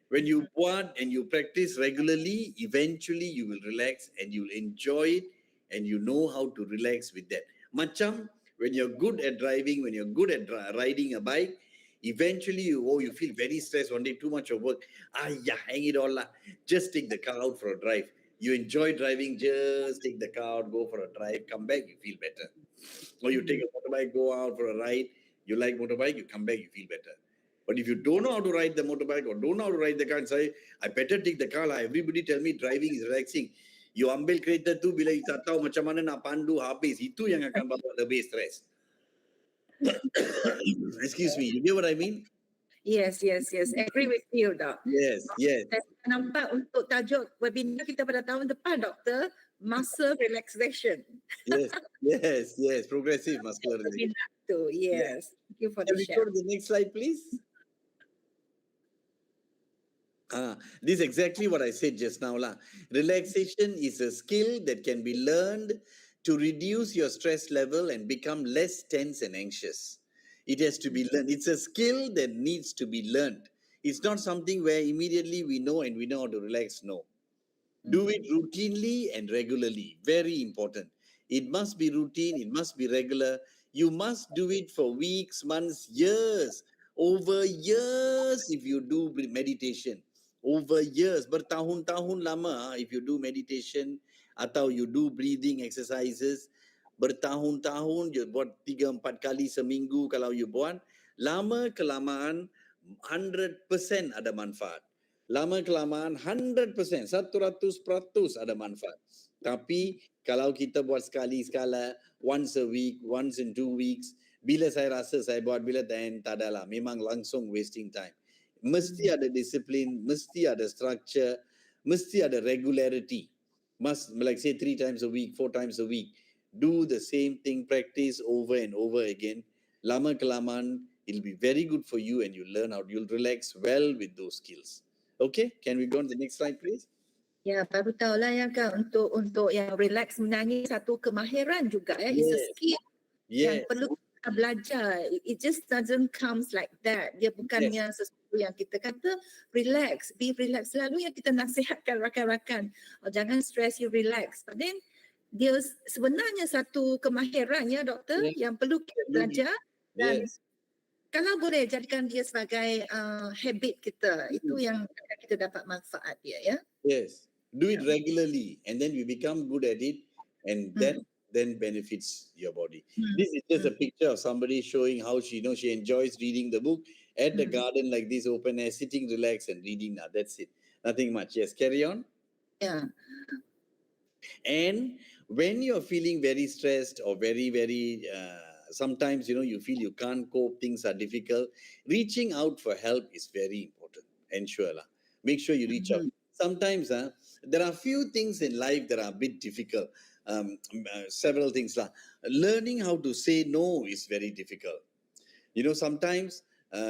When you buat and you practice regularly, eventually you will relax and you'll enjoy it and you know how to relax with that. Macam when you're good at driving, when you're good at riding a bike, eventually you feel very stressed one day, too much of work. Hang it all lah. Just take the car out for a drive. You enjoy driving, just take the car out, go for a drive, come back, you feel better. Or you take a motorbike, go out for a ride, you like motorbike, you come back, you feel better. But if you don't know how to ride the motorbike or don't know how to ride the car and say, I better take the car lah. Everybody tell me driving is relaxing. You ambil kereta tu bila you tak tahu macam mana nak pandu habis. Itu yang akan bawa lebih stress. Excuse me, you get what I mean? Yes. Agree with you, Doc. Yes. Saya nampak untuk tajuk webinar kita pada tahun depan, Doktor, muscle relaxation. Yes. Progressive muscular relaxation. Yes. Thank you for the Can we share. go to the next slide, please? This is exactly what I said just now lah. Relaxation is a skill that can be learned to reduce your stress level and become less tense and anxious. It has to be learned. It's a skill that needs to be learned. It's not something where immediately we know how to relax. No. Do it routinely and regularly. Very important. It must be routine. It must be regular. You must do it for weeks, months, years. Over years if you do meditation. Over years, bertahun-tahun lama if you do meditation atau you do breathing exercises, bertahun-tahun you buat 3-4 kali seminggu kalau you buat, lama kelamaan 100% ada manfaat. Lama kelamaan 100%, 100% ada manfaat. Tapi kalau kita buat sekali-sekala, once a week, once in 2 weeks, bila saya rasa saya buat, bila tak adalah, memang langsung wasting time. Mesti ada disiplin, mesti ada structure, mesti ada regularity. Must, like say 3 times a week, 4 times a week. Do the same thing, practice over and over again. Lama kelamaan, it'll be very good for you and you'll relax well with those skills. Okay, can we go on the next slide please? Ya, baru tahulah ya Kak, untuk yang relax sebenarnya satu kemahiran juga ya. It's a skill yang perlu kita belajar. It just doesn't comes like that. Dia bukannya sesuatu Itu yang kita kata relax, be relax. Selalu yang kita nasihatkan rakan-rakan, jangan stress, you relax. But then dia sebenarnya satu kemahiran ya doktor yang perlu kita belajar dan Yes. kalau boleh jadikan dia sebagai habit kita, itu yang kita dapat manfaat dia ya. Yes. Do it regularly and then you become good at it and that then benefits your body. This is just a picture of somebody showing how she enjoys reading the book at the garden like this, open air, sitting relaxed and reading. Now that's it. Nothing much. Yes, carry on. Ya. And when you're feeling very stressed or very, sometimes, you feel you can't cope, things are difficult, reaching out for help is very important. Ensure lah. Make sure you reach out. Sometimes there are few things in life that are a bit difficult. Several things lah. Learning how to say no is very difficult. Sometimes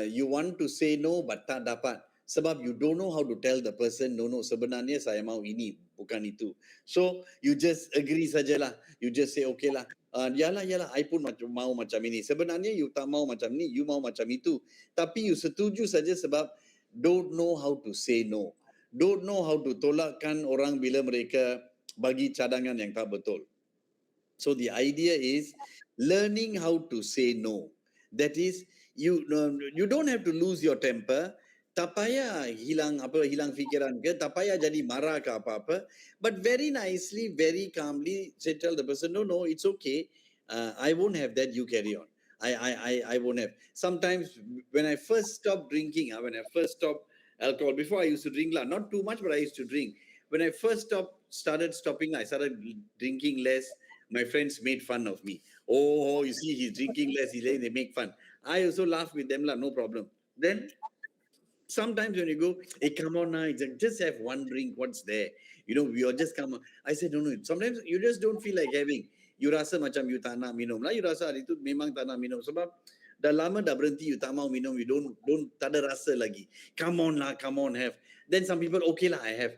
you want to say no but tak dapat. Sebab you don't know how to tell the person, no, sebenarnya saya mau ini, bukan itu. So, you just agree sajalah. You just say, okay lah, yalah, I pun mau macam ini. Sebenarnya you tak mau macam ni, you mau macam itu. Tapi you setuju saja sebab don't know how to say no. Don't know how to tolakkan orang bila mereka bagi cadangan yang tak betul. So, the idea is learning how to say no. That is, you don't have to lose your temper. Tak payah hilang fikiran ke, tak payah jadi marah ke apa-apa, but very nicely, very calmly tell the person, no, it's okay, I won't have that, you carry on. I won't have. Sometimes when I first stopped drinking, when I first stopped alcohol, before I used to drink, not too much, but I used to drink. When I first started stopping, I started drinking less. My friends made fun of me. Oh, you see, he's drinking less, they make fun. I also laugh with them, no problem. Then sometimes when you go, hey, come on now, just have one drink, what's there? We all just come on. I said, no. Sometimes you just don't feel like having. You rasa macam you tak nak minum lah. You rasa hari itu memang tak nak minum. Sebab dah lama dah berhenti, you tak mau minum, you don't tak ada rasa lagi. Come on, have. Then some people, okay lah, I have.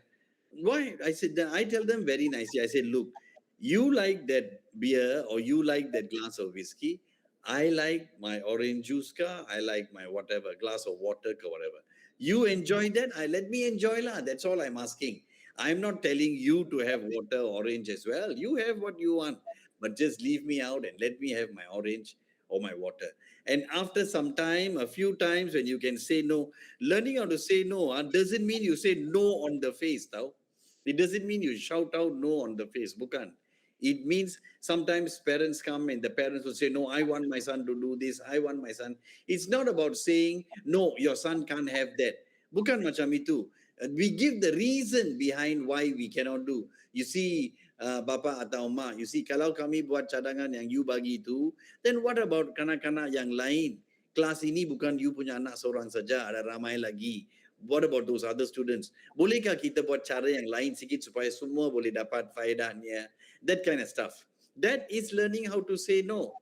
Why? I said, I tell them very nicely. I said, look, you like that beer or you like that glass of whiskey. I like my orange juice ka, I like my whatever, glass of water ka, whatever. You enjoy that, let me enjoy lah. That's all I'm asking. I'm not telling you to have water, orange as well. You have what you want, but just leave me out and let me have my orange or my water. And after some time, a few times when you can say no, learning how to say no doesn't mean you say no on the face, tau. It doesn't mean you shout out no on the face, bukan. It means sometimes parents come and the parents will say, no, I want my son to do this. I want my son. It's not about saying, no, your son can't have that. Bukan macam itu. We give the reason behind why we cannot do. You see, bapa atau mak, you see, kalau kami buat cadangan yang you bagi itu, then what about kanak-kanak yang lain? Kelas ini bukan you punya anak seorang saja, ada ramai lagi. What about those other students? Bolehkah kita buat cara yang lain sikit supaya semua boleh dapat faedahnya? That kind of stuff. That is learning how to say no.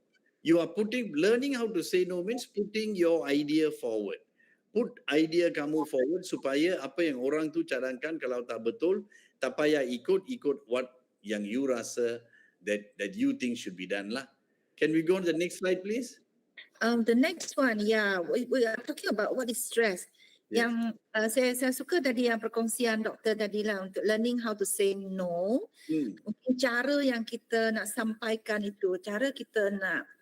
Learning how to say no means putting your idea forward. Put idea kamu forward supaya apa yang orang tu cadangkan kalau tak betul, tak payah ikut what yang you rasa that you think should be done lah. Can we go on the next slide, please? The next one, we are talking about what is stress. Yes. Yang saya suka tadi yang perkongsian doktor tadi lah untuk learning how to say no. Mungkin cara yang kita nak sampaikan itu, cara kita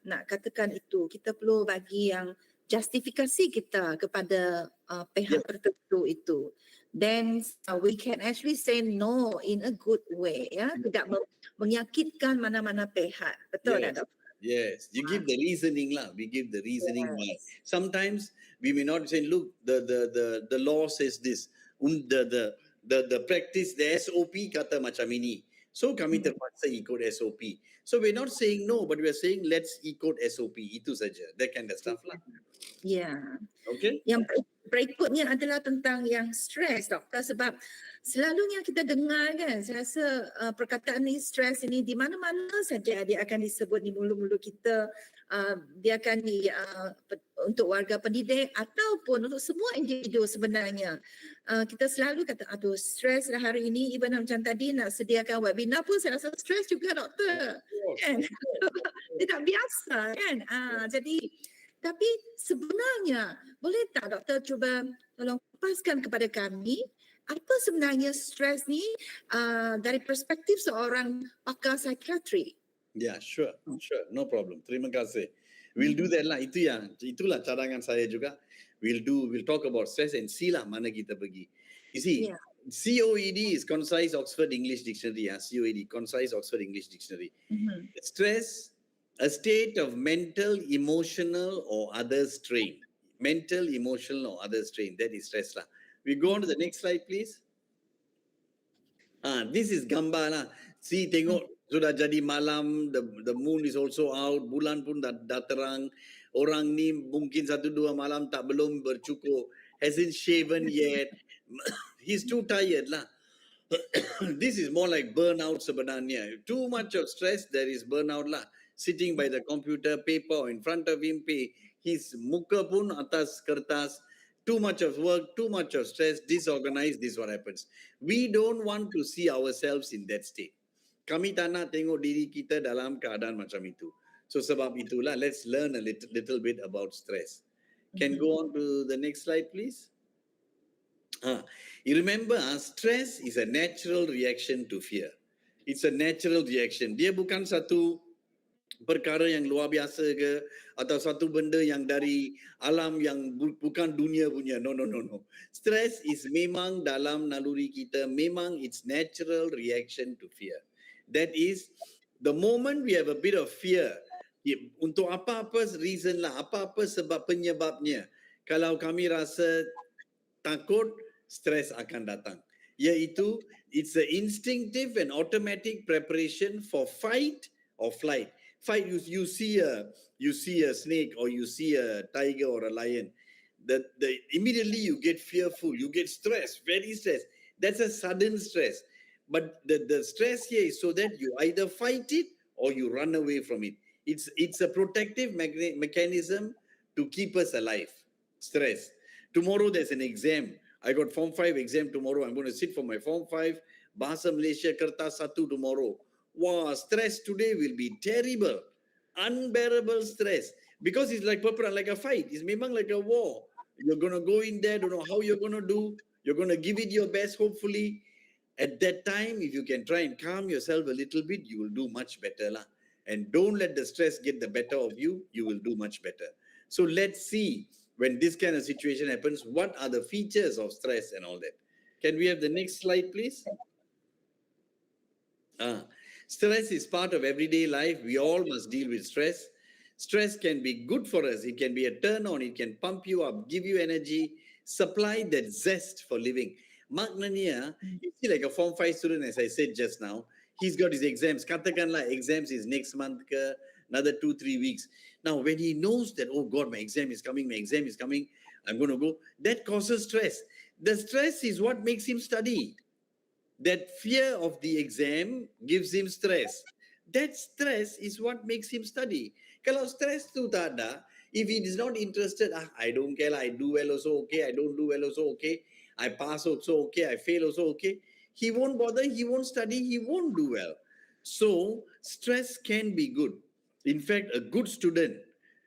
nak katakan itu, kita perlu bagi yang justifikasi kita kepada pihak tertentu itu. Then we can actually say no in a good way, tidak menyakitkan mana-mana pihak. Betul tak, doktor? Yes, you give the reasoning lah. We give the reasoning why. Sometimes we may not say, look, the law says this. The practice, the SOP kata macam ini. So kami terpaksa ikut SOP. So we're not saying no, but we're saying let's ikut SOP. Itu saja. That kind of stuff lah. Yeah. Okay. Yang berikutnya adalah tentang yang stres, doktor, sebab selalunya kita dengar kan, saya rasa perkataan ni, stres ini di mana-mana saja dia akan disebut di mulut-mulut kita. Dia akan untuk warga pendidik ataupun untuk semua individu sebenarnya. Kita selalu kata, aduh stres dah hari ini, even macam tadi nak sediakan webinar pun saya rasa stres juga, doktor. Kan? Tidak biasa kan. Jadi Tapi sebenarnya, boleh tak doktor cuba tolong kupaskan kepada kami apa sebenarnya stres ni dari perspektif seorang pakar psikiatri? Yeah, sure, no problem. Terima kasih. We'll do that lah. Itulah cadangan saya juga. We'll talk about stress and see lah mana kita pergi. You see, Yeah. COED is Concise Oxford English Dictionary. COED, Concise Oxford English Dictionary. Stress, a state of mental, emotional or other strain. Mental, emotional or other strain. That is stress lah. We go on to the next slide, please. This is gambar lah. See, tengok sudah jadi malam, the moon is also out, bulan pun dah terang. Orang ni mungkin 1-2 malam tak belum bercukur, hasn't shaven yet. He's too tired lah. This is more like burnout sebenarnya. Too much of stress, there is burnout lah. Sitting by the computer, paper in front of him, his muka pun atas kertas. Too much of work, too much of stress, disorganized, this is what happens. We don't want to see ourselves in that state. Kami tak nak tengok diri kita dalam keadaan macam itu. So sebab itulah, let's learn a little bit about stress. Can go on to the next slide, please. You remember, stress is a natural reaction to fear. It's a natural reaction. Dia bukan satu perkara yang luar biasa ke atau satu benda yang dari alam yang bukan dunia punya. No. Stress is memang dalam naluri kita, memang it's natural reaction to fear. That is, the moment we have a bit of fear, untuk apa-apa reason lah, apa-apa sebab penyebabnya, kalau kami rasa takut, stres akan datang. Iaitu, it's an instinctive and automatic preparation for fight or flight. Fight, you see a snake or you see a tiger or a lion. Immediately you get fearful, you get stressed, very stressed. That's a sudden stress. But the stress here is so that you either fight it or you run away from it. It's a protective mechanism to keep us alive. Stress. Tomorrow there's an exam. I got Form 5 exam tomorrow. I'm going to sit for my Form 5. Bahasa Malaysia Kertas 1 tomorrow. Wow, stress today will be terrible. Unbearable stress. Because it's like a fight. It's memang like a war. You're going to go in there, don't know how you're going to do. You're going to give it your best, hopefully. At that time, if you can try and calm yourself a little bit, you will do much better lah. And don't let the stress get the better of you. You will do much better. So let's see, when this kind of situation happens, what are the features of stress and all that. Can we have the next slide, please? Stress is part of everyday life. We all must deal with stress. Stress can be good for us. It can be a turn on. It can pump you up, give you energy, supply that zest for living. Maknanya, you see like a Form 5 student, as I said just now, he's got his exams. Katakanlah exams is next month, another 2-3 weeks. Now, when he knows that, oh God, my exam is coming, I'm going to go, that causes stress. The stress is what makes him study. That fear of the exam gives him stress. That stress is what makes him study. Kalau stress tu tak ada, if he is not interested, I don't care, I do well also okay, I don't do well also okay, I pass also okay, I fail also okay, he won't bother, he won't study, he won't do well. So, stress can be good. In fact, a good student,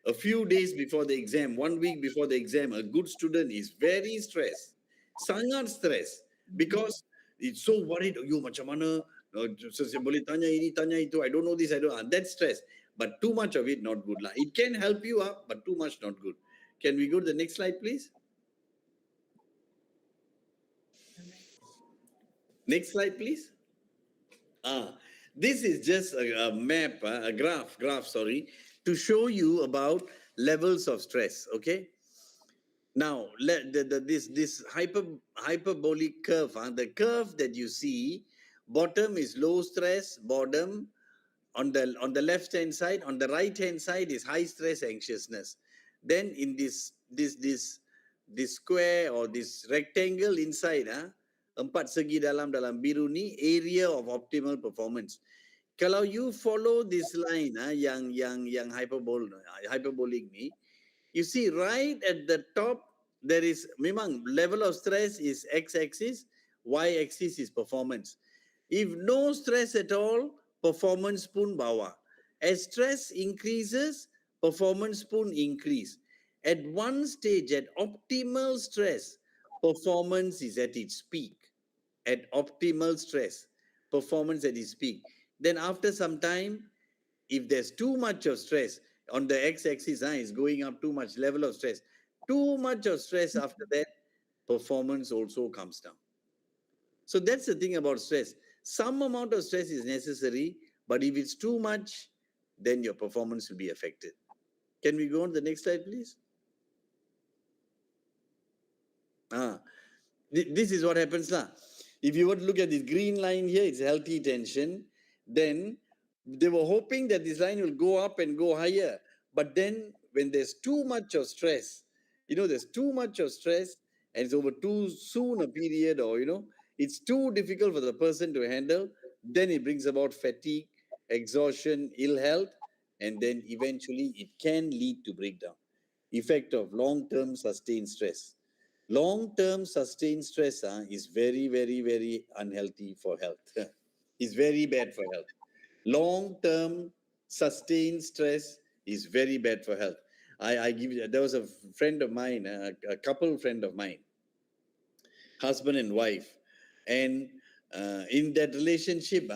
a few days before the exam, 1 week before the exam, a good student is very stressed. Sangat stressed. Because it's so worried, macam mana, boleh tanya ini, tanya itu, I don't know this, I don't know. That's stress. But too much of it, not good lah. It can help you up, but too much, not good. Can we go to the next slide, please? Next slide, please. This is just a map, a graph, to show you about levels of stress, okay? Now, this hyperbolic curve, the curve that you see, bottom is low stress, bottom, on the left-hand side, on the right-hand side is high stress, anxiousness. Then in this square or this rectangle inside, empat segi dalam biru ni, area of optimal performance. Kalau you follow this line, yang hyperbolic ni, you see right at the top, there is, memang level of stress is x-axis, y-axis is performance. If no stress at all, performance pun bawah. As stress increases, performance pun increase. At one stage, at optimal stress, performance is at its peak. At optimal stress, performance at its peak. Then after some time, if there's too much of stress, on the x-axis is going up too much level of stress. Too much of stress after that, performance also comes down. So that's the thing about stress. Some amount of stress is necessary, but if it's too much, then your performance will be affected. Can we go on to the next slide, please? This is what happens lah. If you were to look at this green line here, it's healthy tension. Then they were hoping that this line will go up and go higher. But then when there's too much of stress, there's too much of stress and it's over too soon a period, or, it's too difficult for the person to handle, then it brings about fatigue, exhaustion, ill health, and then eventually it can lead to breakdown. Effect of long-term sustained stress. Long-term sustained stress is very, very, very unhealthy for health. It's very bad for health. Long-term sustained stress is very bad for health. There was a friend of mine, a couple friend of mine, husband and wife. And in that relationship,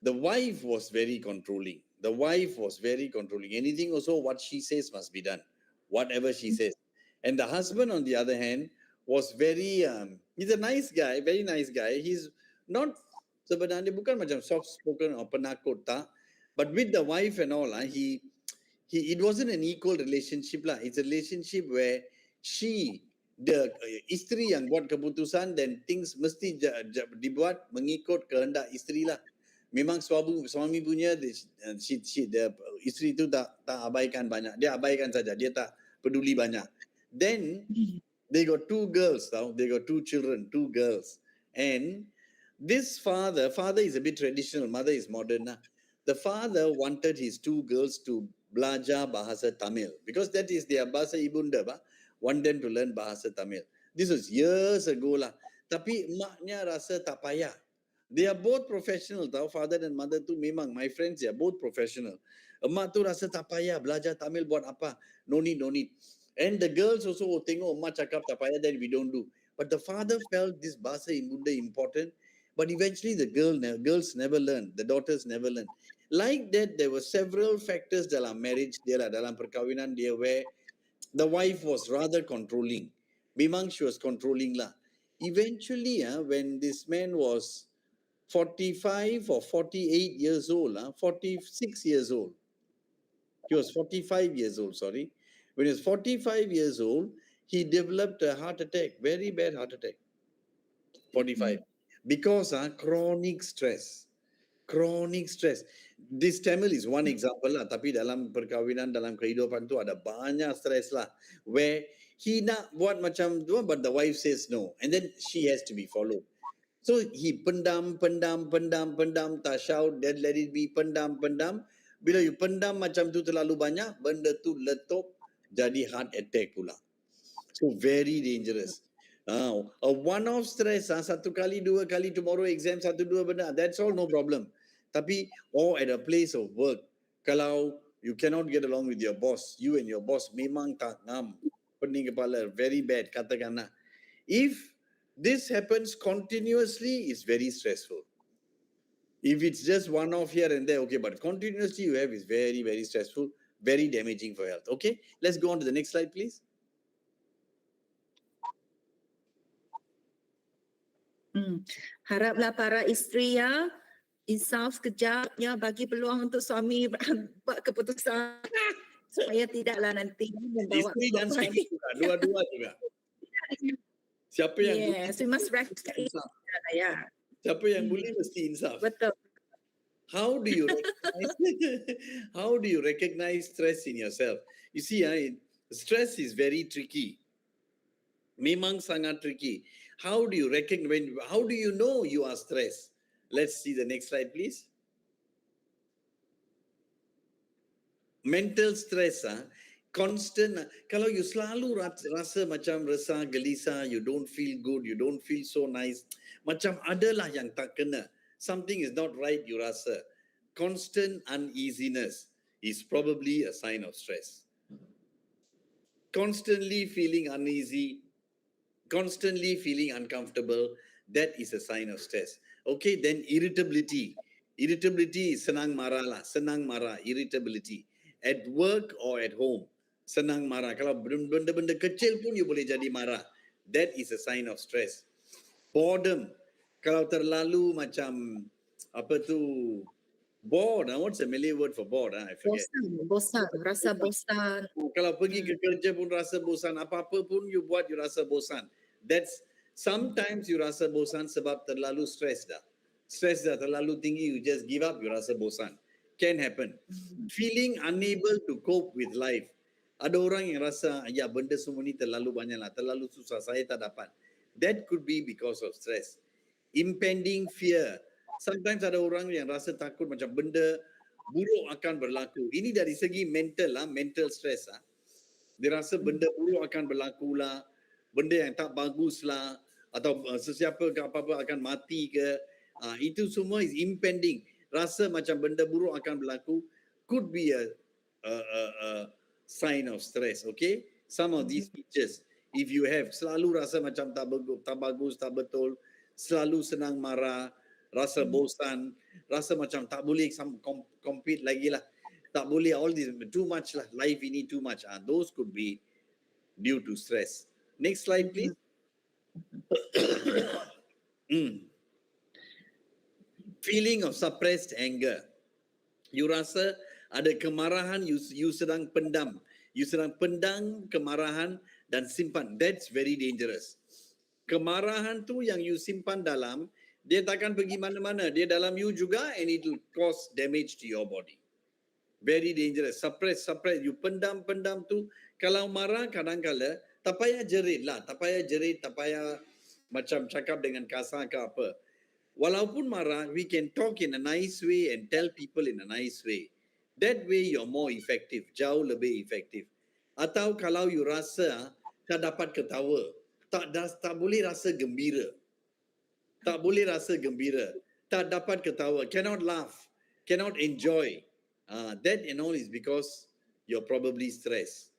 the wife was very controlling. The wife was very controlling. Anything also, what she says must be done. Whatever she says. And the husband, on the other hand, was very, he's a nice guy, very nice guy. He's not, sebenarnya bukan macam soft-spoken or penakut, tak. But with the wife and all, it wasn't an equal relationship lah. It's a relationship where the isteri yang buat keputusan, then things mesti dibuat mengikut kehendak isteri lah. Memang suami punya, the isteri tu tak abaikan banyak. Dia abaikan saja, dia tak peduli banyak. Then they got two girls now. They got two children, two girls. And this father is a bit traditional, mother is modern. The father wanted his two girls to belajar bahasa Tamil because that is their bahasa ibunda, want them to learn bahasa Tamil. This was years ago lah. Tapi maknya rasa tak payah. They are both professional tau, father and mother tu memang, my friends, they are both professional. Emak tu rasa tak payah, belajar Tamil buat apa? No need. And the girls also tengok emak cakap tak payah, then we don't do. But the father felt this bahasa ibunda important, but eventually the girls never learned, the daughters never learned. Like that, there were several factors dalam marriage dia lah, dalam perkahwinan dia, where the wife was rather controlling. Memang she was controlling lah. Eventually, when this man was 45 or 48 years old, 46 years old. He was 45 years old, sorry. When he was 45 years old, he developed a heart attack, very bad heart attack. 45. Because chronic stress. Chronic stress. This Tamil is one example lah, tapi dalam perkahwinan, dalam kehidupan tu ada banyak stress lah, where he nak buat macam tu, but the wife says no, and then she has to be followed. So he pendam, tak shout, then let it be, pendam. Bila you pendam macam tu terlalu banyak, benda tu letup, jadi heart attack pula. So very dangerous. A one-off stress, satu kali, dua kali, tomorrow exam, satu dua benda, that's all no problem. Tapi, or at a place of work, kalau you cannot get along with your boss, you and your boss memang tak ngam, pening kepala, very bad, katakanlah. If this happens continuously, it's very stressful. If it's just one-off here and there, okay, but continuously you have is very, very stressful, very damaging for health. Okay, let's go on to the next slide, please. Haraplah para isteri insaf sekejap bagi peluang untuk suami buat keputusan supaya tidaklah nanti membawa Isteri dan suami juga, dua-dua juga. Siapa yang yes, we must recognize. Siapa yang boleh mesti insaf. Betul. How do you recognize stress in yourself? You see, stress is very tricky. Memang sangat tricky. How do you know you are stressed? Let's see the next slide, please. Mental stress, constant. Kalau you selalu rasa macam resah, gelisah, you don't feel good, you don't feel so nice, macam adalah yang tak kena. Something is not right, you rasa. Constant uneasiness. is probably a sign of stress. Constantly feeling uneasy, constantly feeling uncomfortable, that is a sign of stress. Okay, then irritability. Irritability is senang marah lah, senang marah, irritability. At work or at home, senang marah. Kalau benda-benda kecil pun you boleh jadi marah. That is a sign of stress. Boredom. Kalau terlalu macam, apa tu, bored. What's the Malay word for bored? I forget. Bosan, rasa bosan. Kalau pergi ke kerja pun rasa bosan, apa-apa pun you buat, you rasa bosan. That's, sometimes you rasa bosan sebab terlalu stres dah. Stres dah terlalu tinggi, you just give up, you rasa bosan. Can happen. Feeling unable to cope with life. Ada orang yang rasa, ya benda semua ni terlalu banyak lah, terlalu susah, saya tak dapat. That could be because of stress. Impending fear. Sometimes ada orang yang rasa takut macam benda buruk akan berlaku. Ini dari segi mental lah, mental stress lah. Dia rasa benda buruk akan berlaku lah, benda yang tak bagus lah, atau sesiapa ke apa-apa akan mati ke. Itu semua is impending. Rasa macam benda buruk akan berlaku could be a sign of stress. Okay, some of these features, if you have selalu rasa macam tak bagus, tak betul, selalu senang marah, rasa bosan, rasa macam tak boleh compete lagi lah, tak boleh, all this too much lah, life ini too much. Those could be due to stress. Next slide, please. Feeling of suppressed anger. You rasa ada kemarahan, you sedang pendam. You sedang pendam kemarahan dan simpan. That's very dangerous. Kemarahan tu yang you simpan dalam, dia takkan pergi mana-mana. Dia dalam you juga, and it will cause damage to your body. Very dangerous. Suppress. You pendam tu. Kalau marah kadang-kala, tak payah jerit lah. Tak payah macam cakap dengan kasar ke apa. Walaupun marah, we can talk in a nice way and tell people in a nice way. That way you're more effective, jauh lebih efektif. Atau kalau you rasa tak dapat ketawa, tak boleh rasa gembira. Tak boleh rasa gembira, tak dapat ketawa, cannot laugh, cannot enjoy. That and all is because you're probably stressed.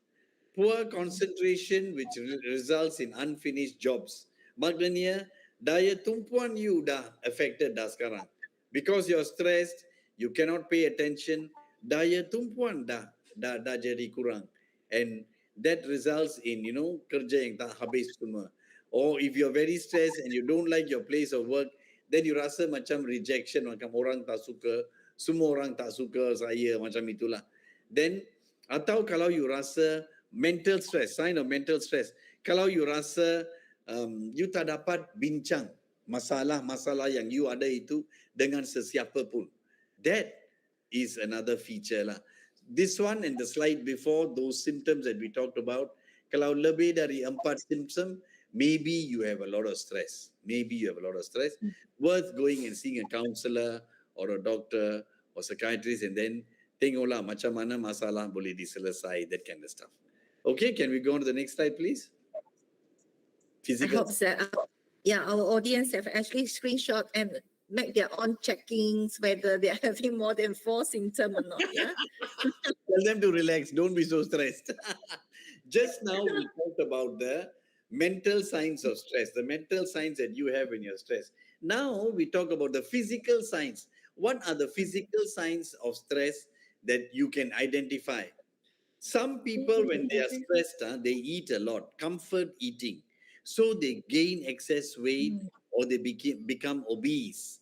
Poor concentration which results in unfinished jobs. Maknanya, daya tumpuan you dah affected dah sekarang. Because you're stressed, you cannot pay attention, daya tumpuan dah jadi kurang. And that results in, kerja yang tak habis semua. Or if you're very stressed and you don't like your place of work, then you rasa macam rejection, macam orang tak suka, semua orang tak suka saya, macam itulah. Then, atau kalau you rasa mental stress, sign of mental stress. Kalau you rasa you tak dapat bincang masalah-masalah yang you ada itu dengan sesiapa pun. That is another feature lah. This one and the slide before, those symptoms that we talked about, kalau lebih dari 4 symptom, maybe you have a lot of stress. Worth going and seeing a counselor or a doctor or psychiatrist and then tengoklah macam mana masalah boleh diselesai, that kind of stuff. Okay, can we go on to the next slide, please? Physical. I hope that our audience have actually screenshot and make their own checkings whether they are having more than 4 symptoms or not. Yeah. Tell them to relax. Don't be so stressed. Just now we talked about the mental signs of stress, the mental signs that you have when you're stressed. Now we talk about the physical signs. What are the physical signs of stress that you can identify? Some people, when they are stressed, they eat a lot, comfort eating. So they gain excess weight or they become obese.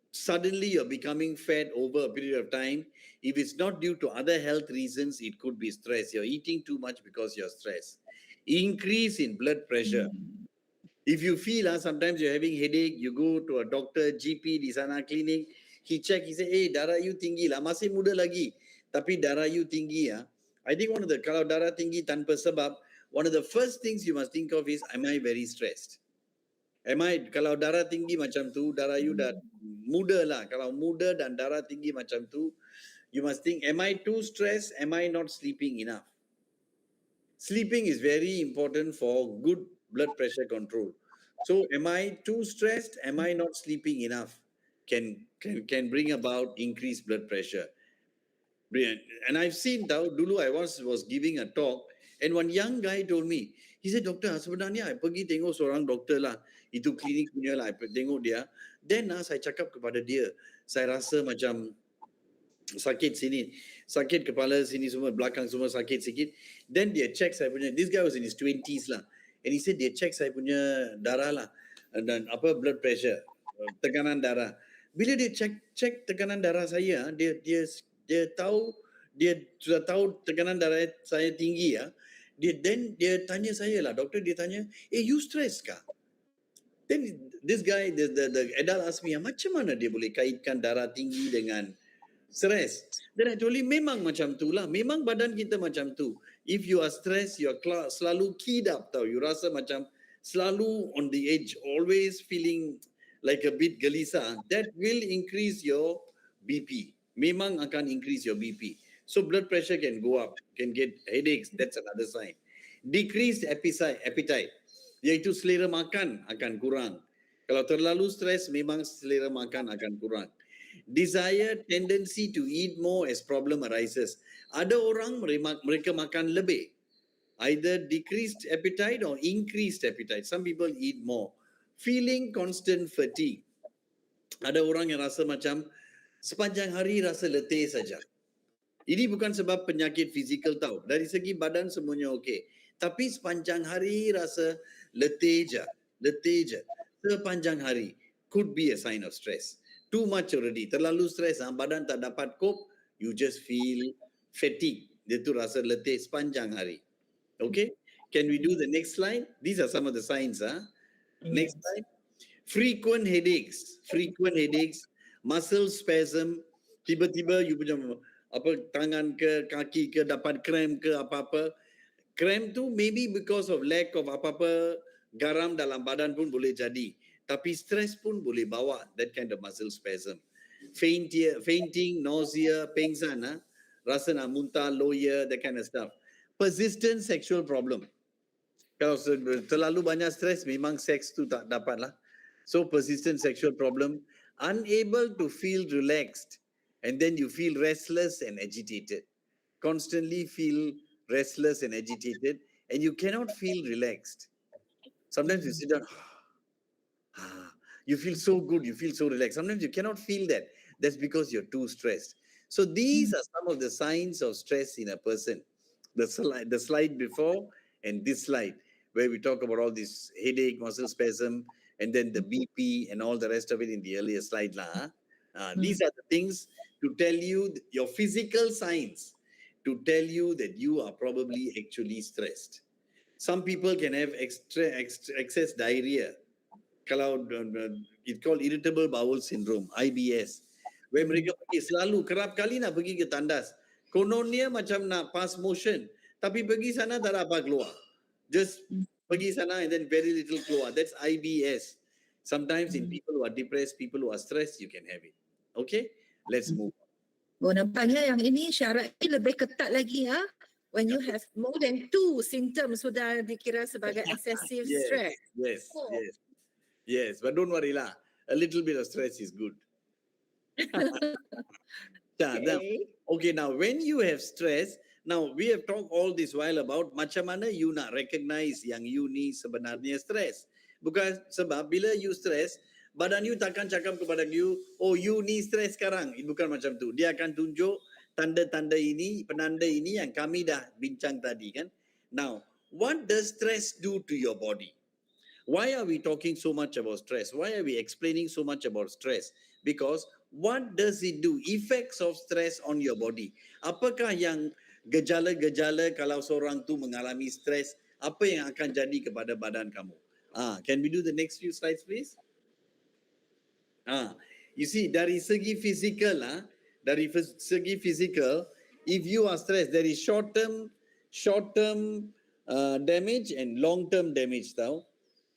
Suddenly you're becoming fat over a period of time. If it's not due to other health reasons, it could be stress. You're eating too much because you're stressed. Increase in blood pressure. If you feel sometimes you're having headache, you go to a doctor, GP di sana clinic, he check, he say, hey, darah you tinggi lah, masih muda lagi, tapi darah you tinggi ya. I think kalau darah tinggi tanpa sebab, one of the first things you must think of is, am I very stressed? Kalau darah tinggi macam tu, darah you dah muda lah. Kalau muda dan darah tinggi macam tu, you must think, am I too stressed? Am I not sleeping enough? Sleeping is very important for good blood pressure control. So am I too stressed? Am I not sleeping enough? Can bring about increased blood pressure. Brilliant. And I've seen dulu I was giving a talk and one young guy told me, he said, doktor, sebenarnya I pergi tengok seorang doktor lah, itu klinik punya lah, I tengok dia. Then saya cakap kepada dia, saya rasa macam sakit sini, sakit kepala sini semua, belakang semua sakit sikit. Then dia check saya punya, this guy was in his 20s lah. And he said dia check saya punya darah lah, dan blood pressure, tekanan darah. Bila dia check tekanan darah saya, dia tahu, dia sudah tahu tekanan darah saya tinggi ya. Dia tanya saya lah, doktor dia tanya, you stress kah? Then this guy, the adult asked me, macam mana dia boleh kaitkan darah tinggi dengan stress? Then I told him, memang macam tu lah. Memang badan kita macam tu. If you are stressed, you are selalu keyed up tau. You rasa macam selalu on the edge, always feeling like a bit gelisah. That will increase your BP. Memang akan increase your BP. So blood pressure can go up, can get headaches. That's another sign. Decreased appetite, iaitu selera makan akan kurang. Kalau terlalu stres, memang selera makan akan kurang. Desire, tendency to eat more as problem arises. Ada orang mereka makan lebih. Either decreased appetite or increased appetite. Some people eat more. Feeling constant fatigue. Ada orang yang rasa macam sepanjang hari rasa letih saja. Ini bukan sebab penyakit fizikal tau. Dari segi badan semuanya okey. Tapi sepanjang hari rasa letih je. Sepanjang hari could be a sign of stress. Too much already. Terlalu stres, badan tak dapat cope, you just feel fatigue. Dia tu rasa letih sepanjang hari. Okay? Can we do the next slide? These are some of the signs. Next slide. Frequent headaches, muscle spasm, tiba-tiba you punya tangan ke kaki ke dapat cramp ke apa-apa. Cramp tu maybe because of lack of apa-apa garam dalam badan pun boleh jadi. Tapi stres pun boleh bawa that kind of muscle spasm. Fainting, nausea, pengsan, rasa nak muntah, loya, that kind of stuff. Persistent sexual problem. Kalau terlalu banyak stres, memang seks tu tak dapat lah. So persistent sexual problem, unable to feel relaxed, and then you feel restless and agitated. Constantly feel restless and agitated, and you cannot feel relaxed. Sometimes you sit down, you feel so good, you feel so relaxed. Sometimes you cannot feel that. That's because you're too stressed. So these are some of the signs of stress in a person. The slide before and this slide, where we talk about all this headache, muscle spasm, and then the BP and all the rest of it in the earlier slide. These are the things to tell you, your physical signs, to tell you that you are probably actually stressed. Some people can have excess diarrhea. It's called irritable bowel syndrome, IBS. Where mereka pergi selalu, kerap kali nak pergi ke tandas. Kononnya macam nak pass motion, tapi pergi sana tak ada apa keluar. Just pergi sana and then very little keluar. That's IBS. Sometimes in people who are depressed, people who are stressed, you can have it. Okay? Let's move on. Nampaknya yang ini syarat ini lebih ketat lagi ya. When you have more than 2 symptoms sudah dikira sebagai excessive stress. Yes, but don't worry lah. A little bit of stress is good. Okay, now when you have stress, now we have talked all this while about macam mana you nak recognize yang you ni sebenarnya stress. Bukan sebab bila you stress, badan you takkan cakap kepada you, oh you ni stress sekarang. Bukan macam tu. Dia akan tunjuk tanda-tanda ini, penanda ini yang kami dah bincang tadi kan. Now, what does stress do to your body? Why are we talking so much about stress? Why are we explaining so much about stress? Because what does it do? Effects of stress on your body. Apakah yang gejala-gejala kalau seorang tu mengalami stres, apa yang akan jadi kepada badan kamu? Can we do the next few slides please? You see, dari segi fizikal, if you are stressed, there is short-term damage and long-term damage tau.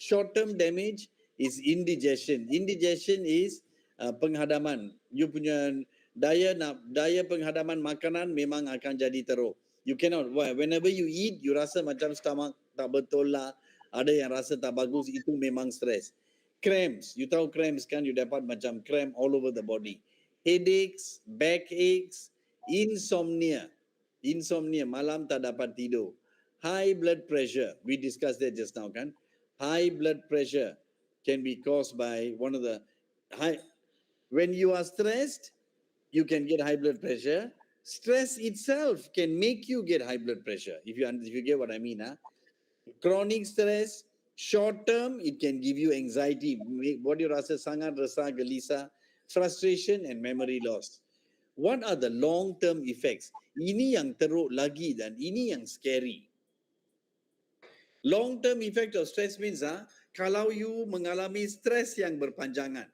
Short-term damage is indigestion. Indigestion is penghadaman. You punya daya penghadaman makanan memang akan jadi teruk. You cannot, whenever you eat, you rasa macam stomach tak betul lah. Ada yang rasa tak bagus, itu memang stres. Cramps, you tahu cramps kan, you dapat macam cramp all over the body. Headaches, backaches, insomnia, malam tak dapat tidur, high blood pressure, we discussed that just now kan, high blood pressure can be caused by one of the high, when you are stressed, you can get high blood pressure. Stress itself can make you get high blood pressure, if you get what I mean. Chronic stress, short term, it can give you anxiety, body rasa sangat resah, gelisah, frustration and memory loss. What are the long-term effects? Ini yang teruk lagi dan ini yang scary. Long-term effect of stress means kalau you mengalami stres yang berpanjangan,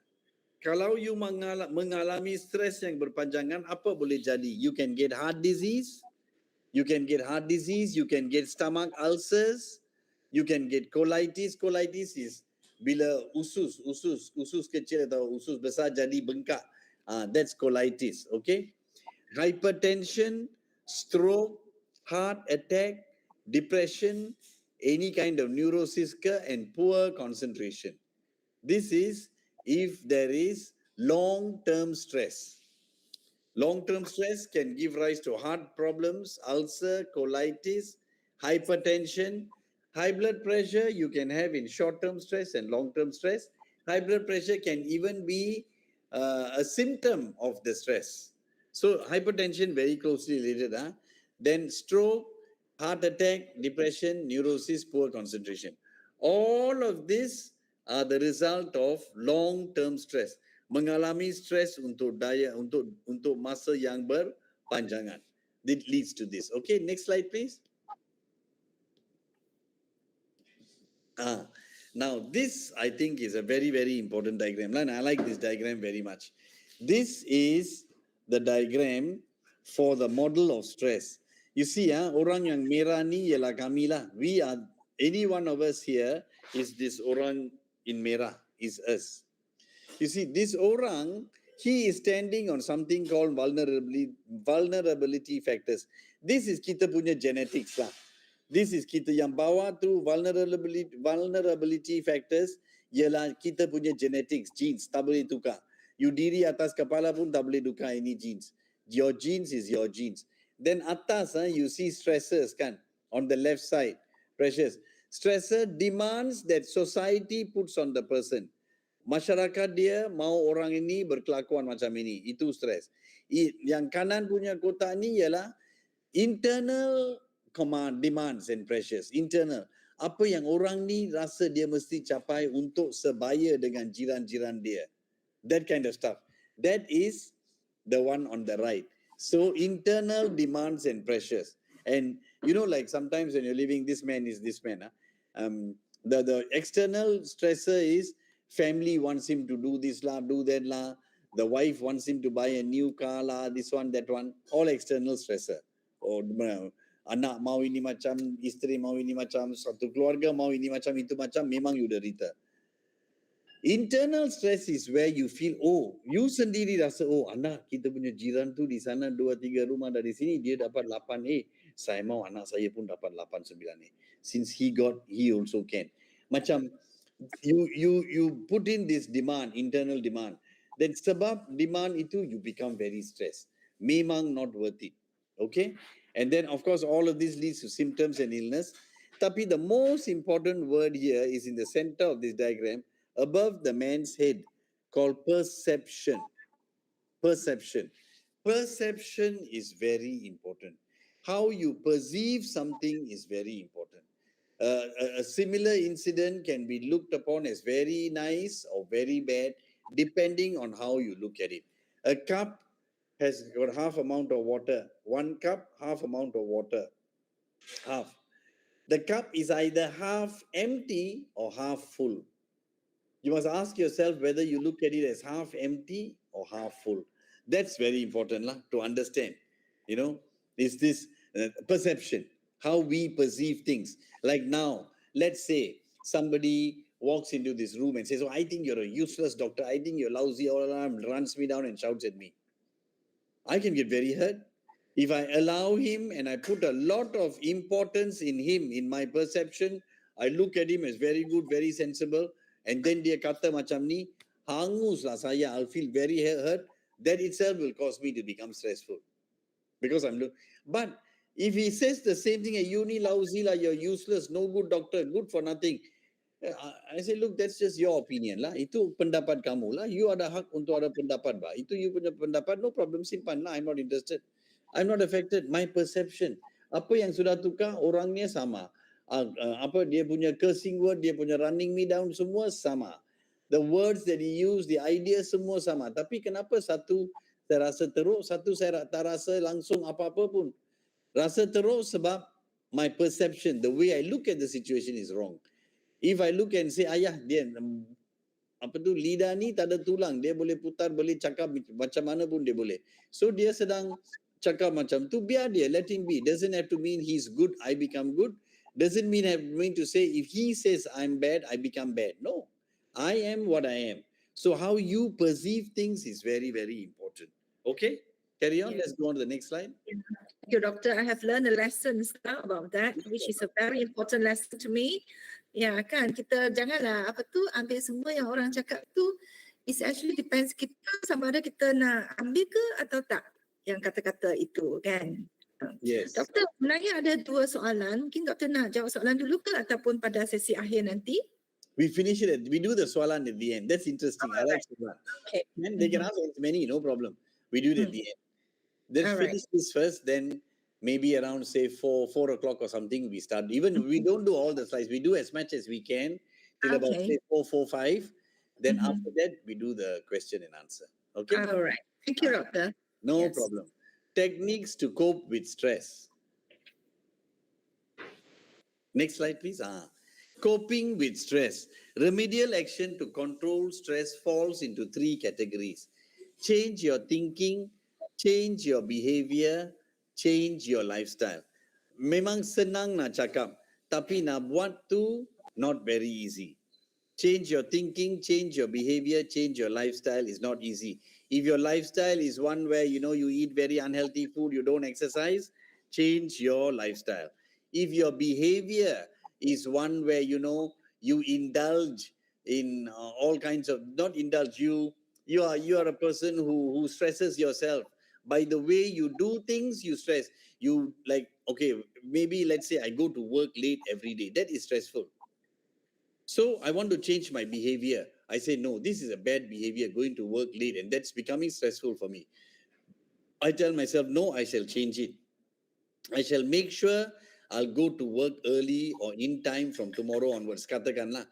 kalau you mengalami stres yang berpanjangan, apa boleh jadi? You can get heart disease, you can get stomach ulcers, you can get colitis. Colitis is bila usus kecil atau usus besar jadi bengkak. That's colitis, okay? Hypertension, stroke, heart attack, depression, any kind of neurosis and poor concentration. This is if there is long-term stress. Long-term stress can give rise to heart problems, ulcer, colitis, hypertension, high blood pressure you can have in short-term stress and long-term stress. High blood pressure can even be a symptom of the stress. So hypertension very closely related. Then stroke, heart attack, depression, neurosis, poor concentration. All of this are the result of long-term stress. Mengalami stres untuk masa yang berpanjangan. It leads to this. Okay, next slide please. Now this I think is a very, very important diagram. And I like this diagram very much. This is the diagram for the model of stress. You see, orang yang merah ni ialah kami lah. We are, any one of us here is this orang in merah, is us. You see, this orang, he is standing on something called vulnerability factors. This is kita punya genetics lah. This is kita yang bawa tu vulnerability factors ialah kita punya genetics, genes, tak boleh tukar. You diri atas kepala pun tak boleh tukar ini genes. Your genes is your genes. Then atas, you see stressors kan, on the left side, pressures. Stressor demands that society puts on the person. Masyarakat dia mau orang ini berkelakuan macam ini, itu stres. Yang kanan punya kotak ni ialah internal command, demands and pressures. Internal. Apa yang orang ni rasa dia mesti capai untuk sebaya dengan jiran-jiran dia. That kind of stuff. That is the one on the right. So internal demands and pressures. And you know, like sometimes when you're living, this man is this man. The external stressor is family wants him to do this lah, do that lah. The wife wants him to buy a new car lah, this one, that one. All external stressor. Or anak mau ini macam, isteri mau ini macam, satu keluarga mau ini macam, itu macam, memang you derita. Internal stress is where you feel, oh, you sendiri rasa, oh, anak kita punya jiran tu di sana 2-3 rumah dari sini, dia dapat 8A. Saya mau anak saya pun dapat 8-9A. Since he got, he also can. Macam, you put in this demand, internal demand. Then sebab demand itu, you become very stressed. Memang not worth it. Okay? And then, of course, all of this leads to symptoms and illness. Tapi the most important word here is in the center of this diagram, above the man's head, called perception. Perception. Perception is very important. How you perceive something is very important. A similar incident can be looked upon as very nice or very bad, depending on how you look at it. A cup has got half amount of water. 1 cup, half amount of water. Half. The cup is either half empty or half full. You must ask yourself whether you look at it as half empty or half full. That's very important to understand. You know, is this perception, how we perceive things. Like now, let's say somebody walks into this room and says, oh, I think you're a useless doctor. I think you're lousy all around, runs me down and shouts at me. I can get very hurt. If I allow him and I put a lot of importance in him, in my perception, I look at him as very good, very sensible, and then dia kata macam ni, hanguslah saya, I'll feel very hurt. That itself will cause me to become stressful. because but if he says the same thing, you ni lousy lah, you're useless, no good doctor, good for nothing. I say, look, that's just your opinion lah. Itu pendapat kamu lah. You ada hak untuk ada pendapat bah. Itu you punya pendapat, no problem, simpan lah. I'm not interested. I'm not affected. My perception. Apa yang sudah tukar, orangnya sama. Apa dia punya cursing word, dia punya running me down, semua sama. The words that he use, the ideas semua sama. Tapi kenapa satu saya rasa teruk, satu saya tak rasa langsung apa-apa pun. Rasa teruk sebab my perception, the way I look at the situation is wrong. If I look and say, ayah, dia lidah ni tak ada tulang, dia boleh putar, boleh cakap macam mana pun dia boleh. So dia sedang cakap macam tu, biar dia, let him be. Doesn't have to mean he's good, I become good. Doesn't mean to say if he says I'm bad, I become bad. No, I am what I am. So how you perceive things is very, very important. Okay, carry on. Let's go on to the next slide. Thank you, Doctor. I have learned a lesson now about that, which is a very important lesson to me. Ya kan, kita janganlah ambil semua yang orang cakap tu. It actually depends kita sama ada kita nak ambil ke atau tak yang kata-kata itu kan. Yes. Doktor, sebenarnya ada dua soalan. Mungkin doktor nak jawab soalan dulu ke ataupun pada sesi akhir nanti? We finish it. We do the soalan at the end. That's interesting. I like soalan. Okay. And they can ask as many, no problem. We do it at the end. Let's finish this first, then maybe around say 4 o'clock or something we start. Even we don't do all the slides. We do as much as we can till about say 4, 5. Then after that we do the question and answer. Okay. All right. Thank you, Doctor. No Yes. problem. Techniques to cope with stress. Next slide, please. Coping with stress. Remedial action to control stress falls into 3 categories. Change your thinking, change your behavior, change your lifestyle. Memang senang nak cakap, tapi nak buat tu not very easy. Change your thinking, change your behavior, change your lifestyle is not easy. If your lifestyle is one where you eat very unhealthy food, you don't exercise, change your lifestyle. If your behavior is one where you indulge in all kinds of, not indulge, you are a person who stresses yourself. By the way you do things, you stress. You like, okay, maybe let's say I go to work late every day. That is stressful. So I want to change my behavior. I say, no, this is a bad behavior, going to work late, and that's becoming stressful for me. I tell myself, no, I shall change it. I shall make sure I'll go to work early or in time from tomorrow onwards. Katakanlah.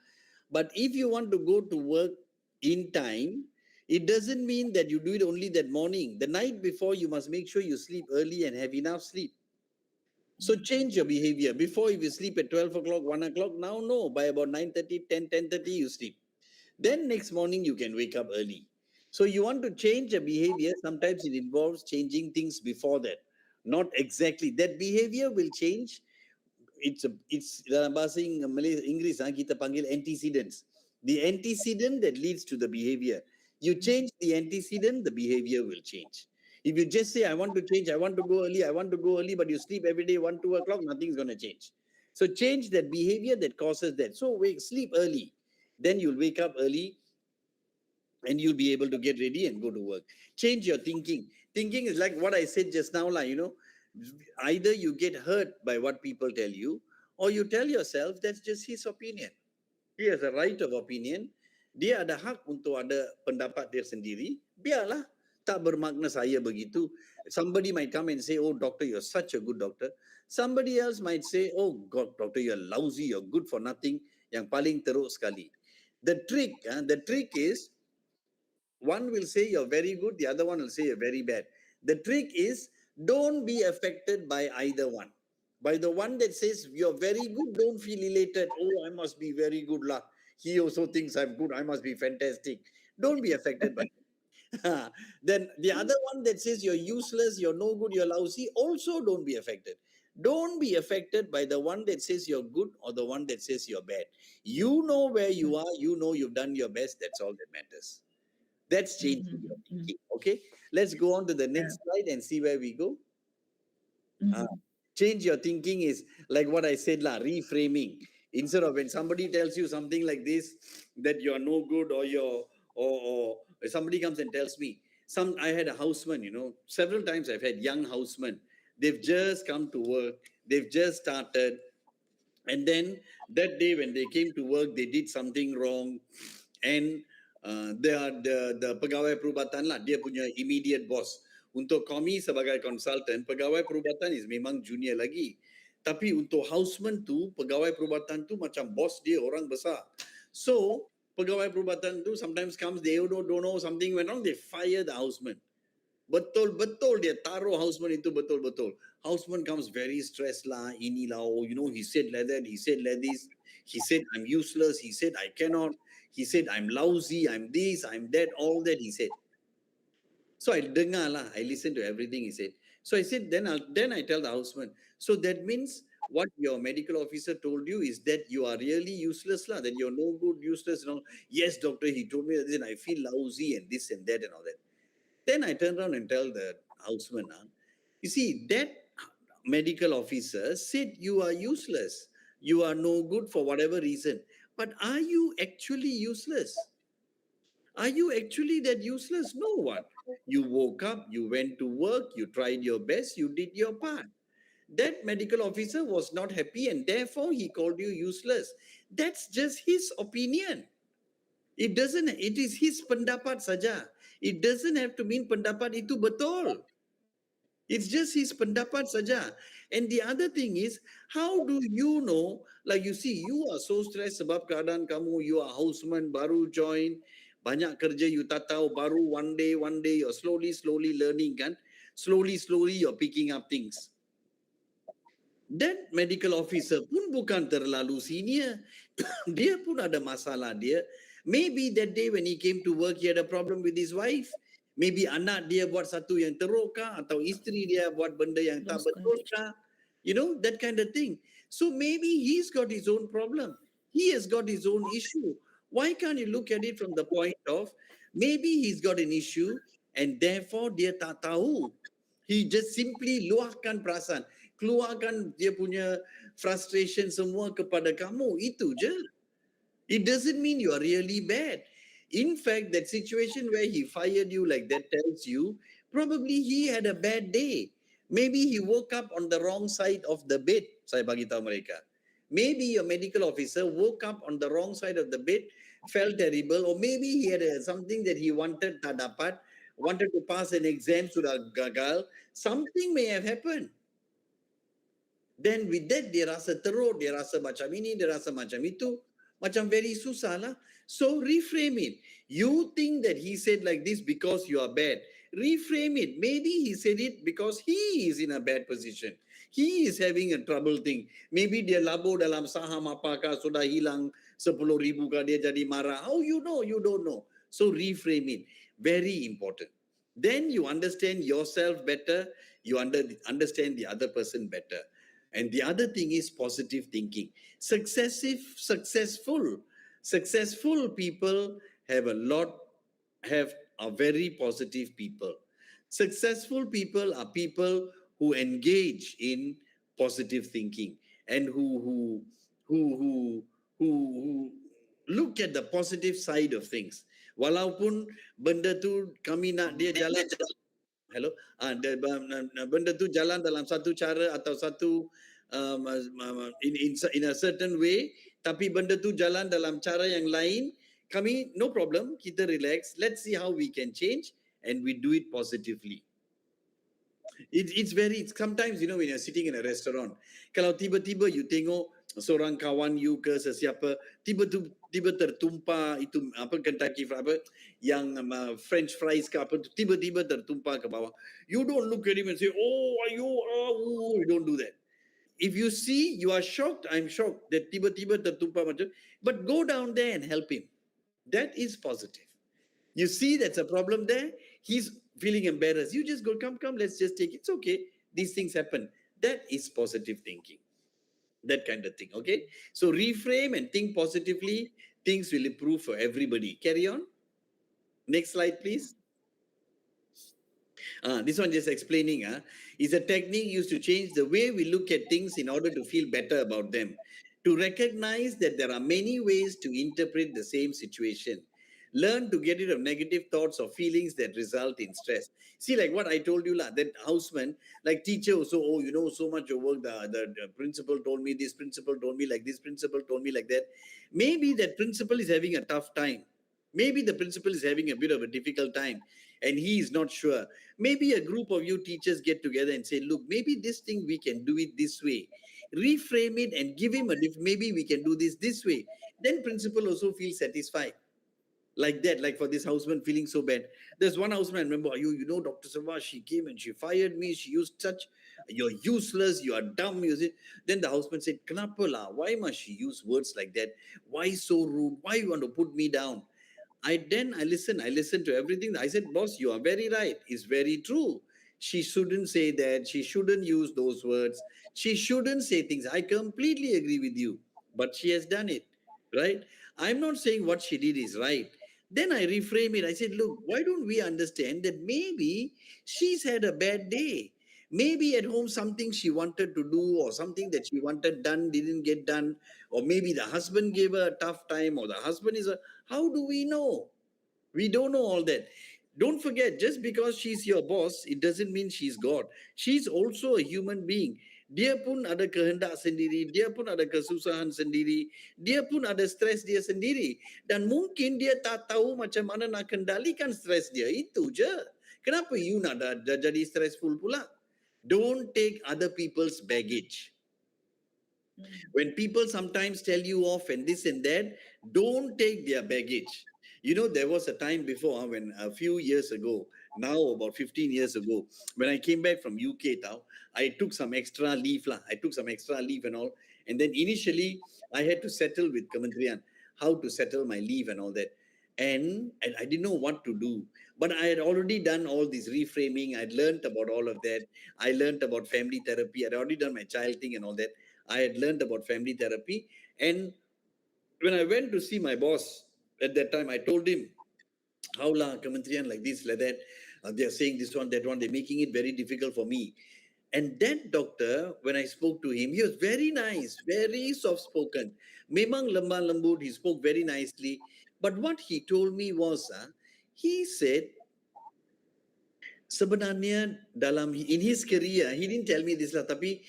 But if you want to go to work in time, it doesn't mean that you do it only that morning. The night before, you must make sure you sleep early and have enough sleep. So change your behavior. Before, if you sleep at 12 o'clock, 1 o'clock, now no, by about 9:30, 10:30, you sleep. Then next morning, you can wake up early. So you want to change a behavior, sometimes it involves changing things before that. Not exactly. That behavior will change. It's dalam bahasa Inggeris, kita panggil antecedents. The antecedent that leads to the behavior. You change the antecedent, the behavior will change. If you just say, I want to change, I want to go early, but you sleep every day 1, 2 o'clock, nothing's going to change. So change that behavior that causes that. So sleep early. Then you'll wake up early and you'll be able to get ready and go to work. Change your thinking. Thinking is like what I said just now, either you get hurt by what people tell you, or you tell yourself that's just his opinion. He has a right of opinion. Dia ada hak untuk ada pendapat dia sendiri. Biarlah, tak bermakna saya begitu. Somebody might come and say, oh doctor, you're such a good doctor. Somebody else might say, oh God, doctor, you're lousy, you're good for nothing. Yang paling teruk sekali. The trick is, one will say you're very good, the other one will say you're very bad. The trick is, don't be affected by either one. By the one that says you're very good, don't feel elated. Oh, I must be very good lah. He also thinks I'm good, I must be fantastic. Don't be affected by it. Then the other one that says you're useless, you're no good, you're lousy, also don't be affected. Don't be affected by the one that says you're good or the one that says you're bad. You know where you are, you know you've done your best, that's all that matters. That's changing your thinking. Okay, let's go on to the next slide and see where we go. Change your thinking is like what I said, reframing. Instead of when somebody tells you something like this, that you're no good or somebody comes and tells me, I had a houseman, several times I've had young housemen. They've just come to work. They've just started. And then that day when they came to work, they did something wrong. And the pegawai perubatan lah, dia punya immediate boss. Untuk kami sebagai consultant, pegawai perubatan is memang junior lagi. Tapi untuk houseman tu, pegawai perubatan tu macam boss dia orang besar. So, pegawai perubatan tu sometimes comes, they don't know something went wrong, they fire the houseman. Betul-betul dia taruh houseman itu betul-betul. Houseman comes very stressed lah, inilah, he said like that, he said like this. He said, I'm useless. He said, I cannot. He said, I'm lousy, I'm this, I'm that, all that he said. So I dengar lah, I listened to everything he said. So I said, then I tell the houseman, so that means what your medical officer told you is that you are really useless lah, that you're no good, useless and all. Yes, doctor, he told me that, then I feel lousy and this and that and all that. Then I turn around and tell the houseman, you see, that medical officer said you are useless. You are no good for whatever reason. But are you actually useless? Are you actually that useless? No, what? You woke up, you went to work, you tried your best, you did your part. That medical officer was not happy and therefore he called you useless. That's just his opinion. It is his pendapat saja. It doesn't have to mean pendapat itu betul. It's just his pendapat saja. And the other thing is, how do you know, like you see, you are so stressed sebab keadaan kamu, you are houseman, baru join, banyak kerja, you tak tahu, baru one day, you're slowly learning kan. Slowly you're picking up things. That medical officer pun bukan terlalu senior. Dia pun ada masalah dia. Maybe that day when he came to work, he had a problem with his wife. Maybe anak dia buat satu yang teruk kah, atau isteri dia buat benda yang tak betul kah. That kind of thing. So maybe he's got his own problem. He has got his own issue. Why can't you look at it from the point of, maybe he's got an issue and therefore dia tak tahu. He just simply luahkan perasaan. Keluarkan dia punya frustration semua kepada kamu. Itu je. It doesn't mean you are really bad. In fact, that situation where he fired you like that tells you, probably he had a bad day. Maybe he woke up on the wrong side of the bed, saya bagi tahu mereka. Maybe your medical officer woke up on the wrong side of the bed, felt terrible, or maybe he had something that he wanted, tak dapat, wanted to pass an exam, sudah gagal. Something may have happened. Then with that, dia rasa teruk, dia rasa macam ini, dia rasa macam itu. Macam very susah lah. So reframe it. You think that he said like this because you are bad. Reframe it. Maybe he said it because he is in a bad position. He is having a trouble thing. Maybe dia labur dalam saham apakah sudah hilang 10,000 kah dia jadi marah. How you know? You don't know. So reframe it. Very important. Then you understand yourself better. You understand the other person better. And the other thing is positive thinking. Successful people are very positive people. Successful people are people who engage in positive thinking and who look at the positive side of things. Walaupun benda tu kami nak dia jalan, benda tu jalan dalam satu cara atau satu in a certain way, tapi benda tu jalan dalam cara yang lain, kami no problem, kita relax, let's see how we can change and we do it positively. It's sometimes when you're sitting in a restaurant, kalau tiba-tiba you tengok seorang kawan you ke sesiapa tiba tertumpah itu apa Kentucky apa yang French fries ke apa tiba-tiba tertumpah ke bawah, you don't look at him and say, you don't do that. If you see, you are shocked, I'm shocked that tiba-tiba tertumpah macam, but go down there and help him. That is positive. You see that's a problem there, he's feeling embarrassed, you just go, come, let's just take it, it's okay, these things happen. That is positive thinking. That kind of thing, okay? So reframe and think positively, things will improve for everybody. Carry on. Next slide, please. This one just explaining, is a technique used to change the way we look at things in order to feel better about them. To recognize that there are many ways to interpret the same situation. Learn to get rid of negative thoughts or feelings that result in stress. See, like what I told you, that houseman, like teacher also, oh, you know, so much of work, the principal told me this, principal told me like this, principal told me like that. Maybe that principal is having a tough time. Maybe the principal is having a bit of a difficult time and he is not sure. Maybe a group of you teachers get together and say, look, maybe this thing we can do it this way. Reframe it and give him maybe we can do this way. Then principal also feels satisfied. Like that, like for this houseman feeling so bad. There's one houseman, I remember, you know, Dr. Sarva, she came and she fired me. She used such, you're useless, you are dumb. Then the houseman said, Kenapa lah? Why must she use words like that? Why so rude? Why you want to put me down? I listened to everything. I said, boss, you are very right. It's very true. She shouldn't say that. She shouldn't use those words. She shouldn't say things. I completely agree with you. But she has done it, right? I'm not saying what she did is right. Then I reframe it. I said, look, why don't we understand that maybe she's had a bad day? Maybe at home something she wanted to do or something that she wanted done didn't get done. Or maybe the husband gave her a tough time or the husband is a... How do we know? We don't know all that. Don't forget, just because she's your boss, it doesn't mean she's God. She's also a human being. Dia pun ada kehendak sendiri, dia pun ada kesusahan sendiri, dia pun ada stres dia sendiri. Dan mungkin dia tak tahu macam mana nak kendalikan stres dia. Itu je. Kenapa you nak jadi stressful pula? Don't take other people's baggage. When people sometimes tell you off and this and that, don't take their baggage. You know, there was a time before when a few years ago, now about 15 years ago, when I came back from UK, I took some extra leave. I took some extra leave and all. And then initially, I had to settle with Kementerian, how to settle my leave and all that. And I didn't know what to do. But I had already done all this reframing. I'd learned about all of that. I learned about family therapy. I'd already done my child thing and all that. I had learned about family therapy. And when I went to see my boss at that time, I told him, how la, Kementerian like this, like that. They're saying this one, that one. They're making it very difficult for me. And that doctor, when I spoke to him, he was very nice, very soft-spoken. Memang lemah lembut, he spoke very nicely. But what he told me was, he said, sebenarnya in his career, he didn't tell me this lah, tapi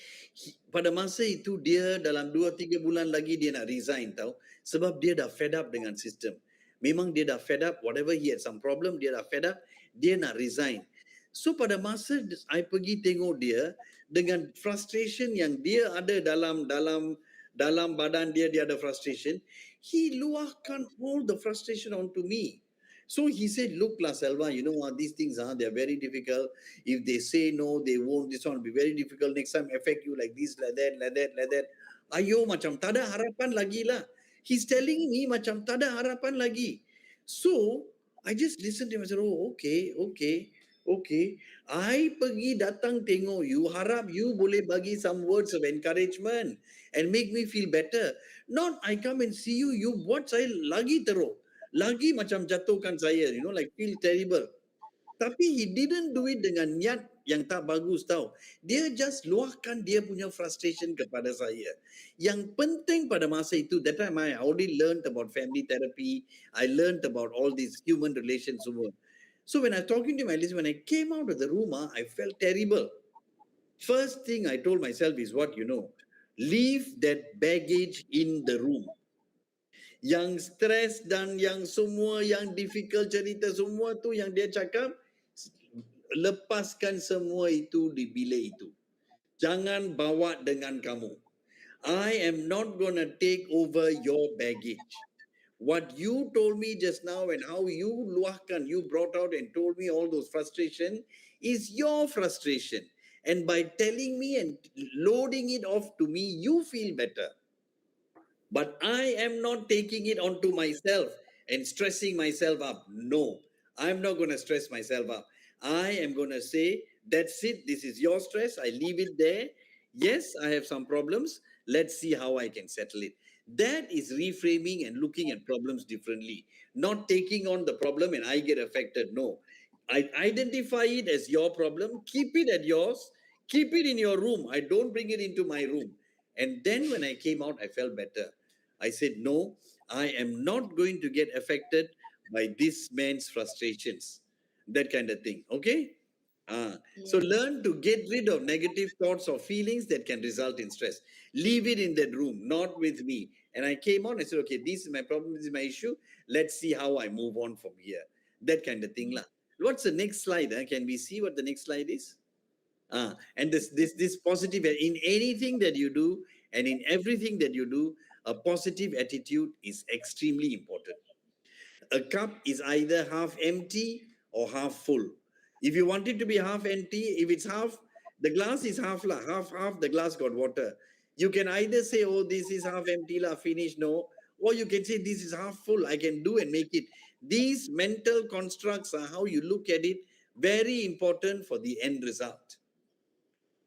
pada masa itu dia dalam 2-3 bulan lagi dia nak resign tau, sebab dia dah fed up dengan sistem. Memang dia dah fed up, whatever he had some problem, dia dah fed up, dia nak resign. So pada masa I pergi tengok dia dengan frustration yang dia ada dalam badan dia ada frustration, he luahkan all the frustration onto me. So he said, look lah Selva, you know what, these things they're very difficult. If they say no, they won't, this one will be very difficult. Next time affect you like this, like that, like that, like that. Ayo, macam tak ada harapan lagi lah. He's telling me macam tak ada harapan lagi. So, I just listened to him and said, oh, okay. I pergi datang tengok you, harap you boleh bagi some words of encouragement and make me feel better. Not I come and see you, you buat saya lagi teruk. Lagi macam jatuhkan saya, you know, like feel terrible. Tapi he didn't do it dengan niat yang tak bagus tau. Dia just luahkan dia punya frustration kepada saya. Yang penting pada masa itu, that time I already learned about family therapy. I learned about all these human relations. So when I was talking to him, when I came out of the room, I felt terrible. First thing I told myself is what, you know, leave that baggage in the room. Yang stres dan yang semua, yang difficult cerita semua tu yang dia cakap, lepaskan semua itu di bilik itu. Jangan bawa dengan kamu. I am not going to take over your baggage. What you told me just now and how you luahkan, you brought out and told me all those frustration is your frustration. And by telling me and loading it off to me, you feel better. But I am not taking it onto myself and stressing myself up. No, I'm not going to stress myself up. I am going to say, that's it. This is your stress. I leave it there. Yes, I have some problems. Let's see how I can settle it. That is reframing and looking at problems differently. Not taking on the problem and I get affected. No, I identify it as your problem. Keep it at yours. Keep it in your room. I don't bring it into my room. And then when I came out, I felt better. I said, no, I am not going to get affected by this man's frustrations, that kind of thing. Okay. So learn to get rid of negative thoughts or feelings that can result in stress. Leave it in that room, not with me. And I came on, I said, okay, this is my problem, this is my issue. Let's see how I move on from here. That kind of thing. What's the next slide? Can we see what the next slide is? And this positive, in anything that you do and in everything that you do, a positive attitude is extremely important. A cup is either half empty or half full. If you want it to be half empty, if it's half, the glass is half, half the glass got water. You can either say, oh, this is half empty, finish, no. Or you can say, this is half full, I can do and make it. These mental constructs are how you look at it, very important for the end result.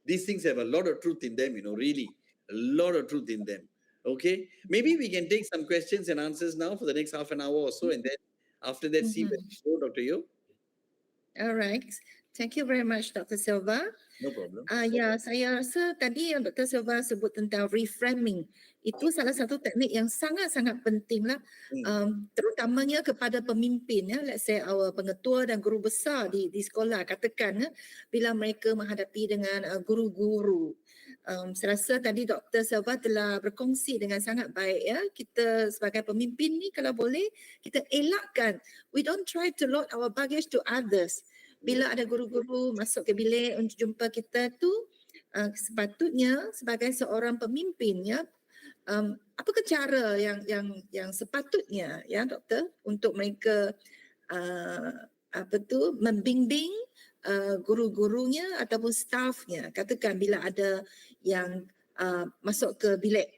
These things have a lot of truth in them, really, a lot of truth in them. Okay, maybe we can take some questions and answers now for the next half an hour or so, and then after that, see where we go, Dr. Yo. All right. Thank you very much, Dr. Silva. No problem. Ya, saya rasa tadi yang Dr. Silva sebut tentang reframing, itu salah satu teknik yang sangat-sangat penting lah, terutamanya kepada pemimpin, ya, let's say our pengetua dan guru besar di sekolah, katakan bila mereka menghadapi dengan guru-guru. Saya rasa tadi Dr. Silva telah berkongsi dengan sangat baik, ya, kita sebagai pemimpin ni kalau boleh kita elakkan, we don't try to load our baggage to others. Bila ada guru-guru masuk ke bilik untuk jumpa kita tu, sepatutnya sebagai seorang pemimpin, ya, apakah cara yang sepatutnya, ya, doktor, untuk mereka membimbing guru-gurunya ataupun staffnya. Katakan bila ada yang masuk ke bilik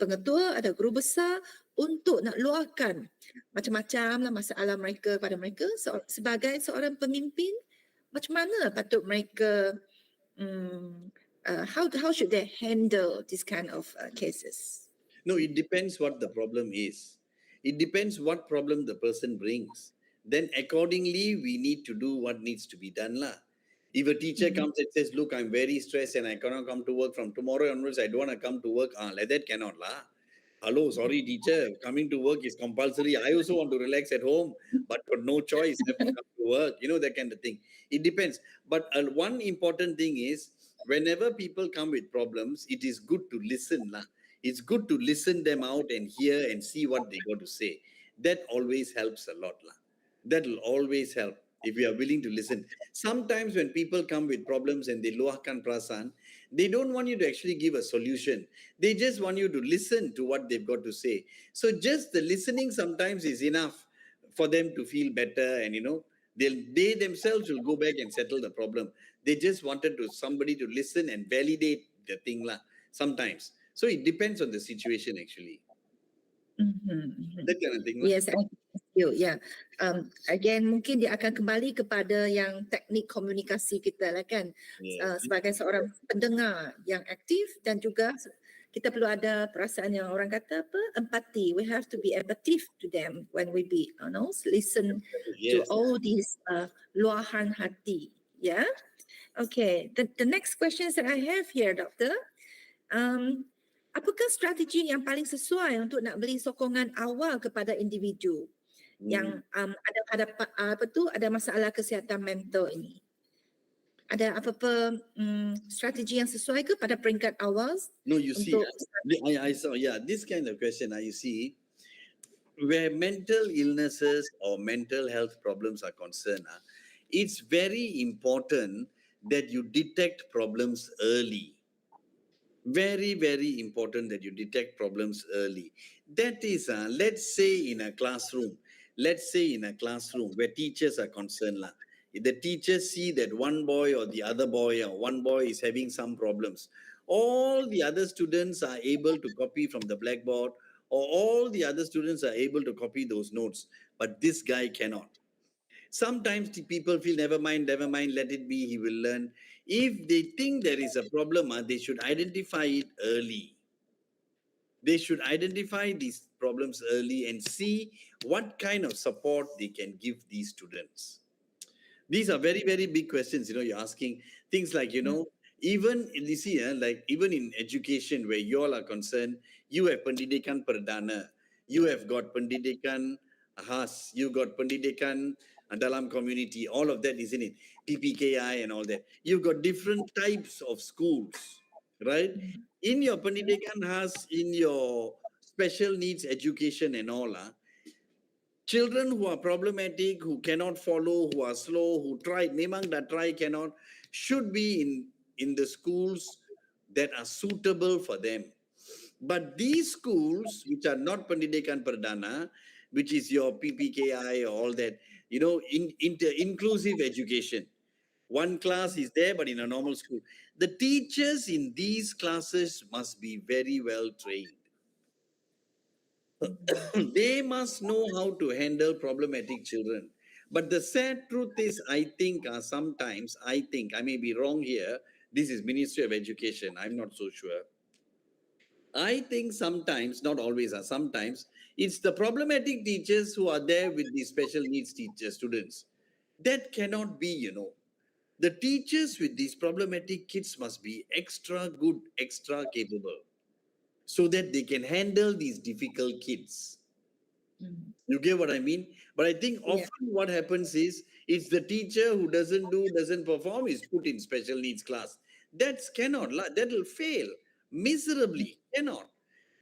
pengetua, ada guru besar, untuk nak luahkan macam-macam lah masalah mereka kepada mereka. Sebagai seorang pemimpin, macam mana patut mereka, how should they handle this kind of cases? No, it depends what the problem is. It depends what problem the person brings. Then accordingly, we need to do what needs to be done lah. If a teacher comes and says, look, I'm very stressed and I cannot come to work from tomorrow onwards, I don't want to come to work. Like that cannot lah. Hello, sorry teacher, coming to work is compulsory. I also want to relax at home, but got no choice, have to come to work. That kind of thing. It depends. But one important thing is, whenever people come with problems, it is good to listen lah. It's good to listen them out and hear and see what they got to say. That always helps a lot lah. That will always help if we are willing to listen. Sometimes when people come with problems and they luahkan perasaan, they don't want you to actually give a solution. They just want you to listen to what they've got to say. So just the listening sometimes is enough for them to feel better, and they themselves will go back and settle the problem. They just wanted somebody to listen and validate the thing lah sometimes. So it depends on the situation actually. That kind of thing lah. Yes, thank you. Yeah. Again, mungkin dia akan kembali kepada yang teknik komunikasi kita lah kan. Sebagai seorang pendengar yang aktif, dan juga kita perlu ada perasaan yang orang kata empati. We have to be empathetic to them when we listen to all these luahan hati. Yeah. Okay. The next questions that I have here, Doctor. Apakah strategi yang paling sesuai untuk nak beri sokongan awal kepada individu yang ada masalah kesihatan mental ini? Ada apa-apa strategi yang sesuai ke pada peringkat awal? No, you see, I saw, this kind of question, you see, where mental illnesses or mental health problems are concerned, it's very important that you detect problems early. Very, very important that you detect problems early. That is, let's say in a classroom where teachers are concerned. If the teachers see that one boy or the other boy or one boy is having some problems, all the other students are able to copy from the blackboard, or all the other students are able to copy those notes, but this guy cannot. Sometimes the people feel, never mind, let it be, he will learn. If they think there is a problem, they should identify it early. They should identify these problems early and see what kind of support they can give these students. These are very, very big questions, you're asking. Things like, even, you see, like even in education where you all are concerned, you have pendidikan perdana, you have got pendidikan khas, you got pendidikan dalam community, all of that is in it, PPKI and all that. You've got different types of schools, right? In your pendidikan khas, in your special needs education and all, children who are problematic, who cannot follow, who are slow, who try, memang dah try, cannot, should be in the schools that are suitable for them. But these schools, which are not pendidikan perdana, which is your PPKI or all that, inclusive education. One class is there, but in a normal school. The teachers in these classes must be very well trained. They must know how to handle problematic children. But the sad truth is, I think sometimes, I may be wrong here, this is Ministry of Education, I'm not so sure. I think sometimes, not always, sometimes, it's the problematic teachers who are there with the special needs students. That cannot be, The teachers with these problematic kids must be extra good, extra capable, so that they can handle these difficult kids. You get what I mean? But I think often what happens is, it's the teacher who doesn't perform, is put in special needs class. That will fail miserably, cannot.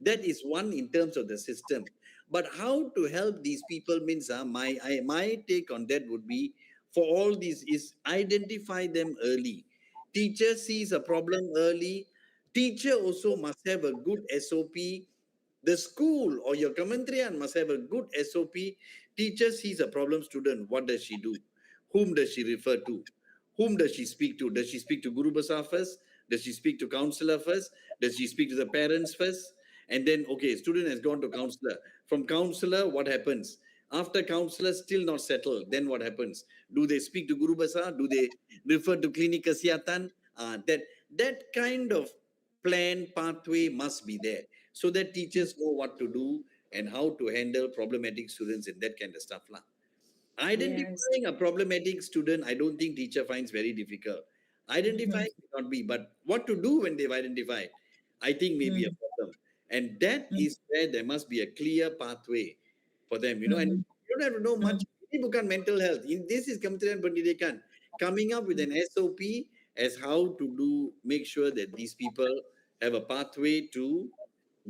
That is one in terms of the system. But how to help these people means, my take on that would be, for all these, is identify them early. Teacher sees a problem early. Teacher also must have a good SOP. The school or your kementerian must have a good SOP. Teacher sees a problem student. What does she do? Whom does she refer to? Whom does she speak to? Does she speak to Guru Besar first? Does she speak to counselor first? Does she speak to the parents first? And then, okay, student has gone to counselor. From counselor, what happens? After counselor still not settled, then what happens? Do they speak to Guru Besar? Do they refer to clinic kesihatan? That kind of plan pathway must be there, so that teachers know what to do and how to handle problematic students and that kind of stuff. Identifying a problematic student, I don't think teacher finds very difficult. Identifying may not be, but what to do when they've identified, I think may be a problem. And that is where there must be a clear pathway for them, and you don't have to know much. Ini bukan mental health. This is Kementerian Pendidikan coming up with an SOP as how to make sure that these people have a pathway to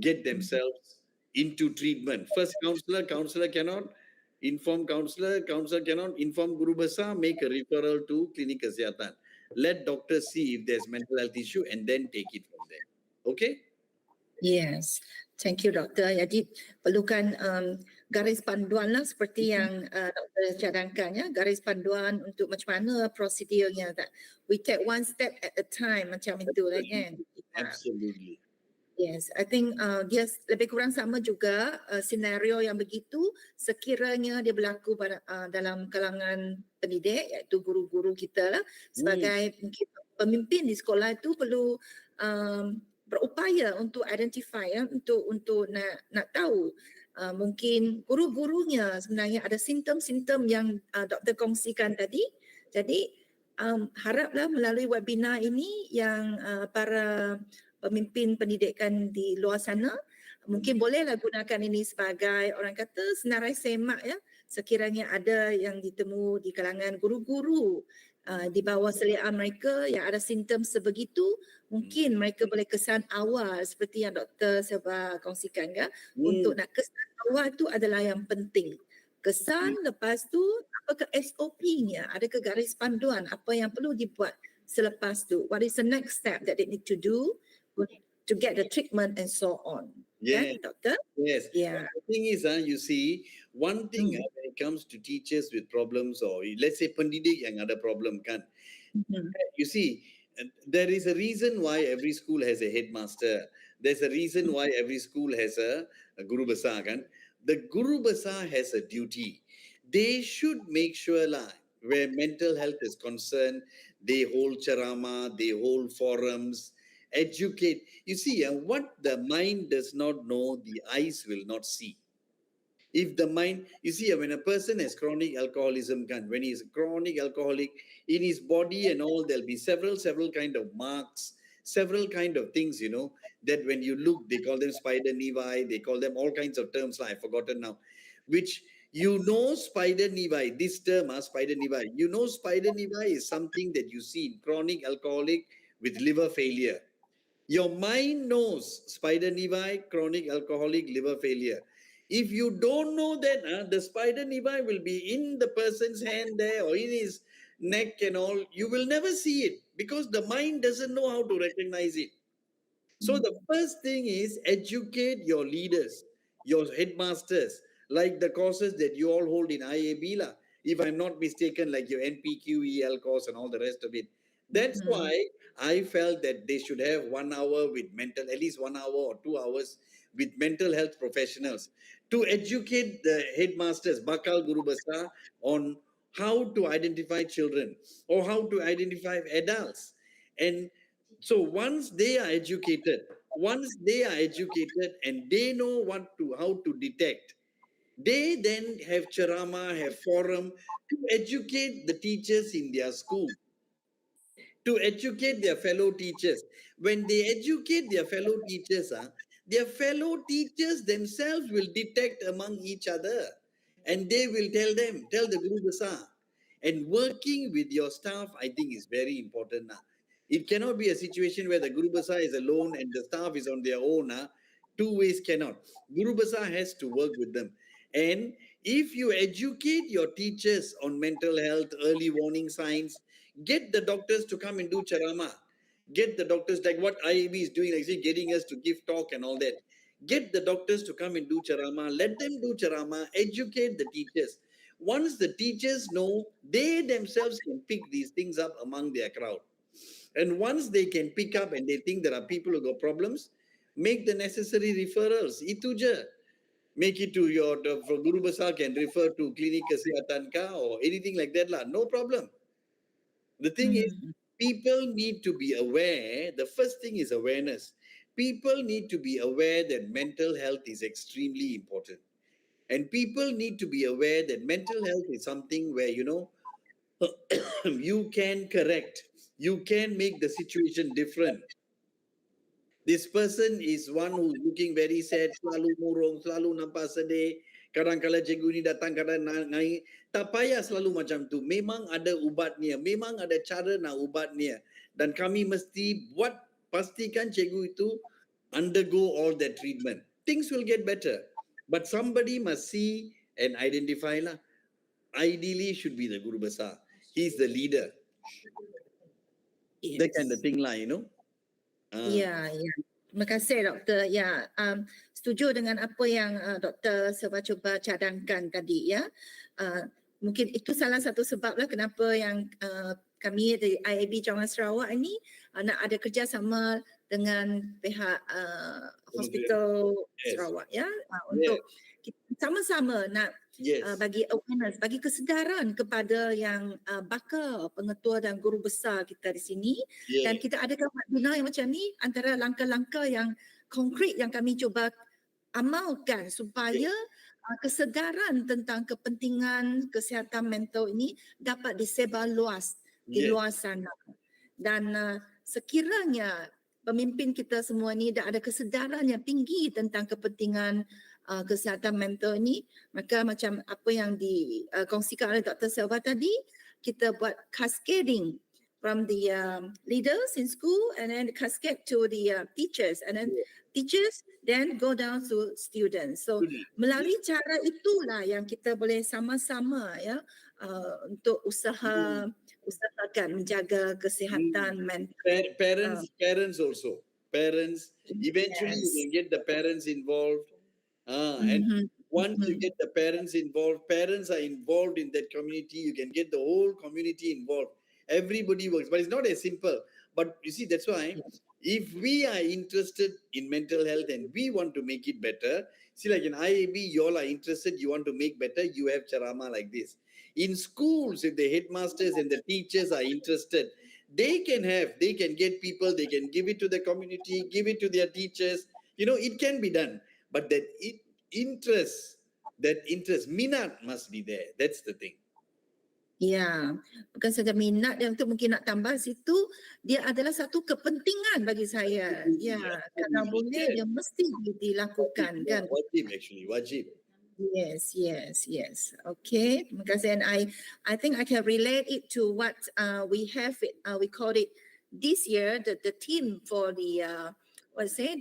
get themselves into treatment. First, counselor cannot inform counselor cannot inform Guru Besar, make a referral to clinic kesihatan. Let doctors see if there's mental health issue and then take it from there. Okay? Yes, thank you doktor. Jadi perlukan garis panduan lah seperti yang doktor cadangkan ya, garis panduan untuk macam mana prosedurnya. We take one step at a time macam itu lah kan. Absolutely. Yes, I think dia lebih kurang sama juga senario yang begitu sekiranya dia berlaku pada dalam kalangan pendidik, iaitu guru-guru kita lah, sebagai pemimpin di sekolah itu perlu berupaya untuk identify ya, untuk nak tahu mungkin guru-gurunya sebenarnya ada simptom-simptom yang doktor kongsikan tadi. Jadi haraplah melalui webinar ini yang para pemimpin pendidikan di luar sana mungkin bolehlah gunakan ini sebagai, orang kata, senarai semak ya, sekiranya ada yang ditemu di kalangan guru-guru di bawah seliaan mereka yang ada simptom sebegitu, mungkin mereka boleh kesan awal seperti yang Dr. Selva kongsikan ya. Untuk nak kesan awal itu adalah yang penting. Kesan, lepas tu apakah SOP-nya, adakah garis panduan apa yang perlu dibuat selepas tu, what is the next step that they need to do to get the treatment and so on. Yeah, doctor? Yes. Yeah. The thing is, you see, one thing when it comes to teachers with problems, or let's say pendidik yang ada problem kan, you see, there is a reason why every school has a headmaster. There's a reason why every school has a Guru Besar kan. The Guru Besar has a duty. They should make sure where mental health is concerned, they hold ceramah, they hold forums, educate. You see, what the mind does not know, the eyes will not see. If the mind, you see, when a person has chronic alcoholism, when he is a chronic alcoholic, in his body and all, there'll be several kind of marks, several kind of things, that when you look, they call them spider nevi, they call them all kinds of terms, I've forgotten now, which You know spider nevi, this term, spider nevi. You know spider nevi is something that you see in chronic alcoholic with liver failure. Your mind knows spider nevi, chronic alcoholic, liver failure. If you don't know that, the spider nevi will be in the person's hand there or in his neck and all, you will never see it because the mind doesn't know how to recognize it. So the first thing is educate your leaders, your headmasters, like the courses that you all hold in IAB, lah. If I'm not mistaken, like your NPQEL course and all the rest of it. That's why I felt that they should have 1 hour with at least 1 hour or 2 hours with mental health professionals to educate the headmasters, Bakal Guru Besar, on how to identify children or how to identify adults. And so once they are educated and they know how to detect, they then have charama, have forum to educate the teachers in their school, to educate their fellow teachers. When they educate their fellow teachers themselves will detect among each other and they will tell the Guru Besar. And working with your staff, I think is very important now. It cannot be a situation where the Guru Besar is alone and the staff is on their own. Two ways cannot. Guru Besar has to work with them. And if you educate your teachers on mental health, early warning signs, get the doctors to come and do charama. Get the doctors, like what IAB is doing, like say, getting us to give talk and all that. Get the doctors to come and do charama. Let them do charama. Educate the teachers. Once the teachers know, they themselves can pick these things up among their crowd. And once they can pick up and they think there are people who got problems, make the necessary referrals. Itu je. Make it to your, for Guru Besar can refer to clinic kesihatan or anything like that lah. No problem. The thing is, people need to be aware. The first thing is awareness. People need to be aware that mental health is extremely important. And people need to be aware that mental health is something where, you know, you can correct. You can make the situation different. This person is one who's looking very sad, selalu murung, selalu nampak sedih. Kadang-kadang cikgu ni datang, kadang naik. Tak payah selalu macam tu. Memang ada ubatnya. Memang ada cara nak ubatnya. Dan kami mesti pastikan cikgu itu undergo all that treatment. Things will get better. But somebody must see and identify lah. Ideally should be the Guru Besar. He's the leader. That kind of thing lah, you know. Ya. Terima kasih Doktor. Ya, setuju dengan apa yang Doktor Selva cuba cadangkan tadi ya. Mungkin itu salah satu sebablah kenapa yang kami dari IAB Cawangan Sarawak ini nak ada kerjasama dengan pihak hospital Sarawak ya, untuk kita sama-sama nak bagi awareness, bagi kesedaran kepada yang bakal, pengetua dan guru besar kita di sini. Dan kita adakan webinar yang macam ni, antara langkah-langkah yang konkret yang kami cuba amalkan supaya kesedaran tentang kepentingan kesihatan mental ini dapat disebar luas di luar sana. Dan sekiranya pemimpin kita semua ni dah ada kesedaran yang tinggi tentang kepentingan kesihatan mental ni, maka macam apa yang dikongsikan oleh Dr. Selva tadi, kita buat cascading from the leaders in school and then cascade to the teachers and then teachers then go down to students. So melalui cara itulah yang kita boleh sama-sama ya untuk usahakan menjaga kesihatan mental. Parents also. Parents, eventually you can get the parents involved. And once you get the parents involved, parents are involved in that community, you can get the whole community involved. Everybody works, but it's not as simple. But you see, that's why if we are interested in mental health and we want to make it better, see like in IAB, you all are interested, you want to make better, you have charama like this. In schools, if the headmasters and the teachers are interested, they can get people, they can give it to the community, give it to their teachers. You know, it can be done. But that interest, minat must be there. That's the thing. Ya, bukan saja minat dan untuk mungkin nak tambah situ, dia adalah satu kepentingan bagi saya. Ya, kalau boleh dia mesti dilakukan kan. Wajib actually, wajib. Yes, yes, yes. Okay, terima kasih. And I think I can relate it to what we have. We called it this year the theme for the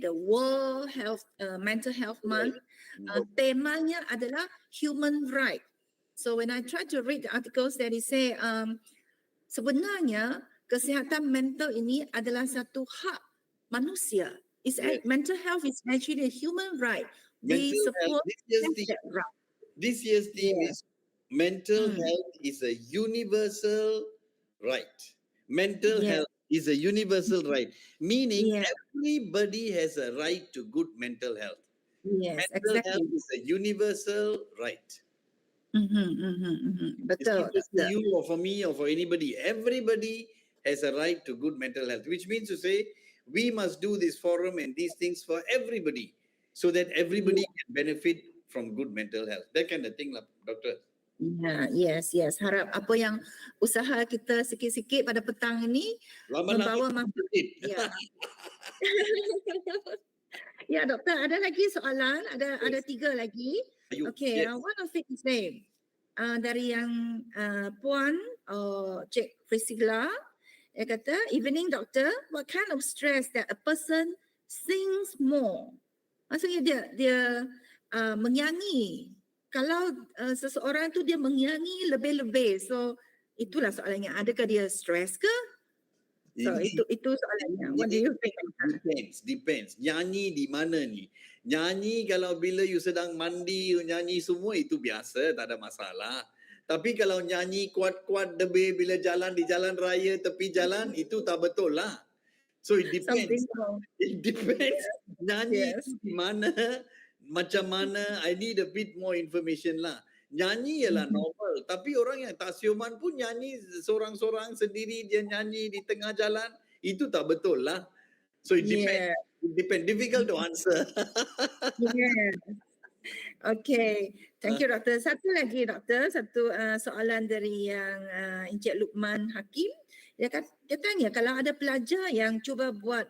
the World Health Mental Health Month. Temanya adalah human right. So when I try to read the articles that it say sebenarnya kesihatan mental ini adalah satu hak manusia. Mental health is actually a human right. We Mental health, support that right. this year's theme Yeah. is mental health is a universal right. Mental Yeah. health is a universal right, meaning Yeah. everybody has a right to good mental health. Yes, Mental exactly. health is a universal right. It's Betul, not just for doktor. you or for me or for anybody. Everybody has a right to good mental health, which means to say we must do this forum and these things for everybody so that everybody can benefit from good mental health. That kind of thing, lah, doctor. Yeah, yes. Harap apa yang usaha kita sikit-sikit pada petang ini Lama-lama membawa manfaat. sedikit. Ya. Ya, doktor, ada lagi soalan, ada 3 lagi. Ayuh, Okay, yes. one of it is dari yang Puan Cik Priscilla, dia kata, evening doctor, what kind of stress that a person sings more? Maksudnya dia menyanyi. Kalau seseorang tu dia menyanyi lebih-lebih, so itulah soalannya. Adakah dia stres ke? So itu soalannya. What do you think? Depends. Nyanyi di mana ni? Nyanyi kalau bila you sedang mandi, you nyanyi semua itu biasa, tak ada masalah. Tapi kalau nyanyi kuat-kuat debe bila jalan di jalan raya, tepi jalan, itu tak betul lah. So it depends. Something wrong. It depends. Nyanyi Yes. itu di mana, macam mana, I need a bit more information lah. Nyanyi ialah normal. Tapi orang yang tak siuman pun nyanyi seorang-seorang sendiri, dia nyanyi di tengah jalan, itu tak betul lah. So it depends. Yeah. It depends. Difficult to answer. Yeah. Okay. Thank you, doktor. Satu lagi, doktor. Satu soalan dari yang Encik Lukman Hakim. Dia tanya, kalau ada pelajar yang cuba buat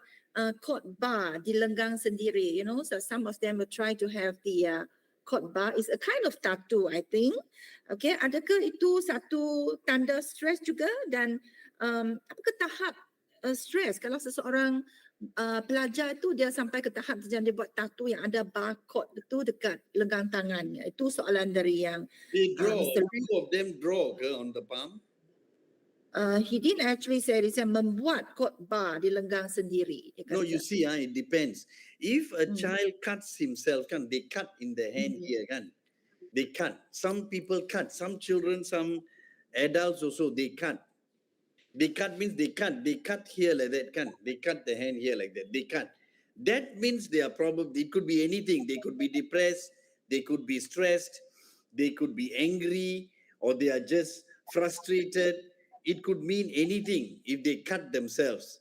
khotbah di lenggang sendiri, you know, so some of them will try to have the khotbah is a kind of tattoo, I think. Okay, adakah itu satu tanda stres juga dan apakah tahap stres kalau seseorang pelajar itu dia sampai ke tahap dia buat tattoo yang ada barcode itu dekat lenggang tangannya. Itu soalan dari yang They draw. Mr. Two of them draw on the palm. He didn't actually say dia membuat khotbah di lenggang sendiri. Dia No, kata. you see, it depends. If a child cuts himself, they cut in the hand here, they cut. Some people cut. Some children, some adults also, they cut. They cut means they cut. They cut here like that, They cut the hand here like that. They cut. That means they are probably, it could be anything. They could be depressed. They could be stressed. They could be angry, or they are just frustrated. It could mean anything if they cut themselves.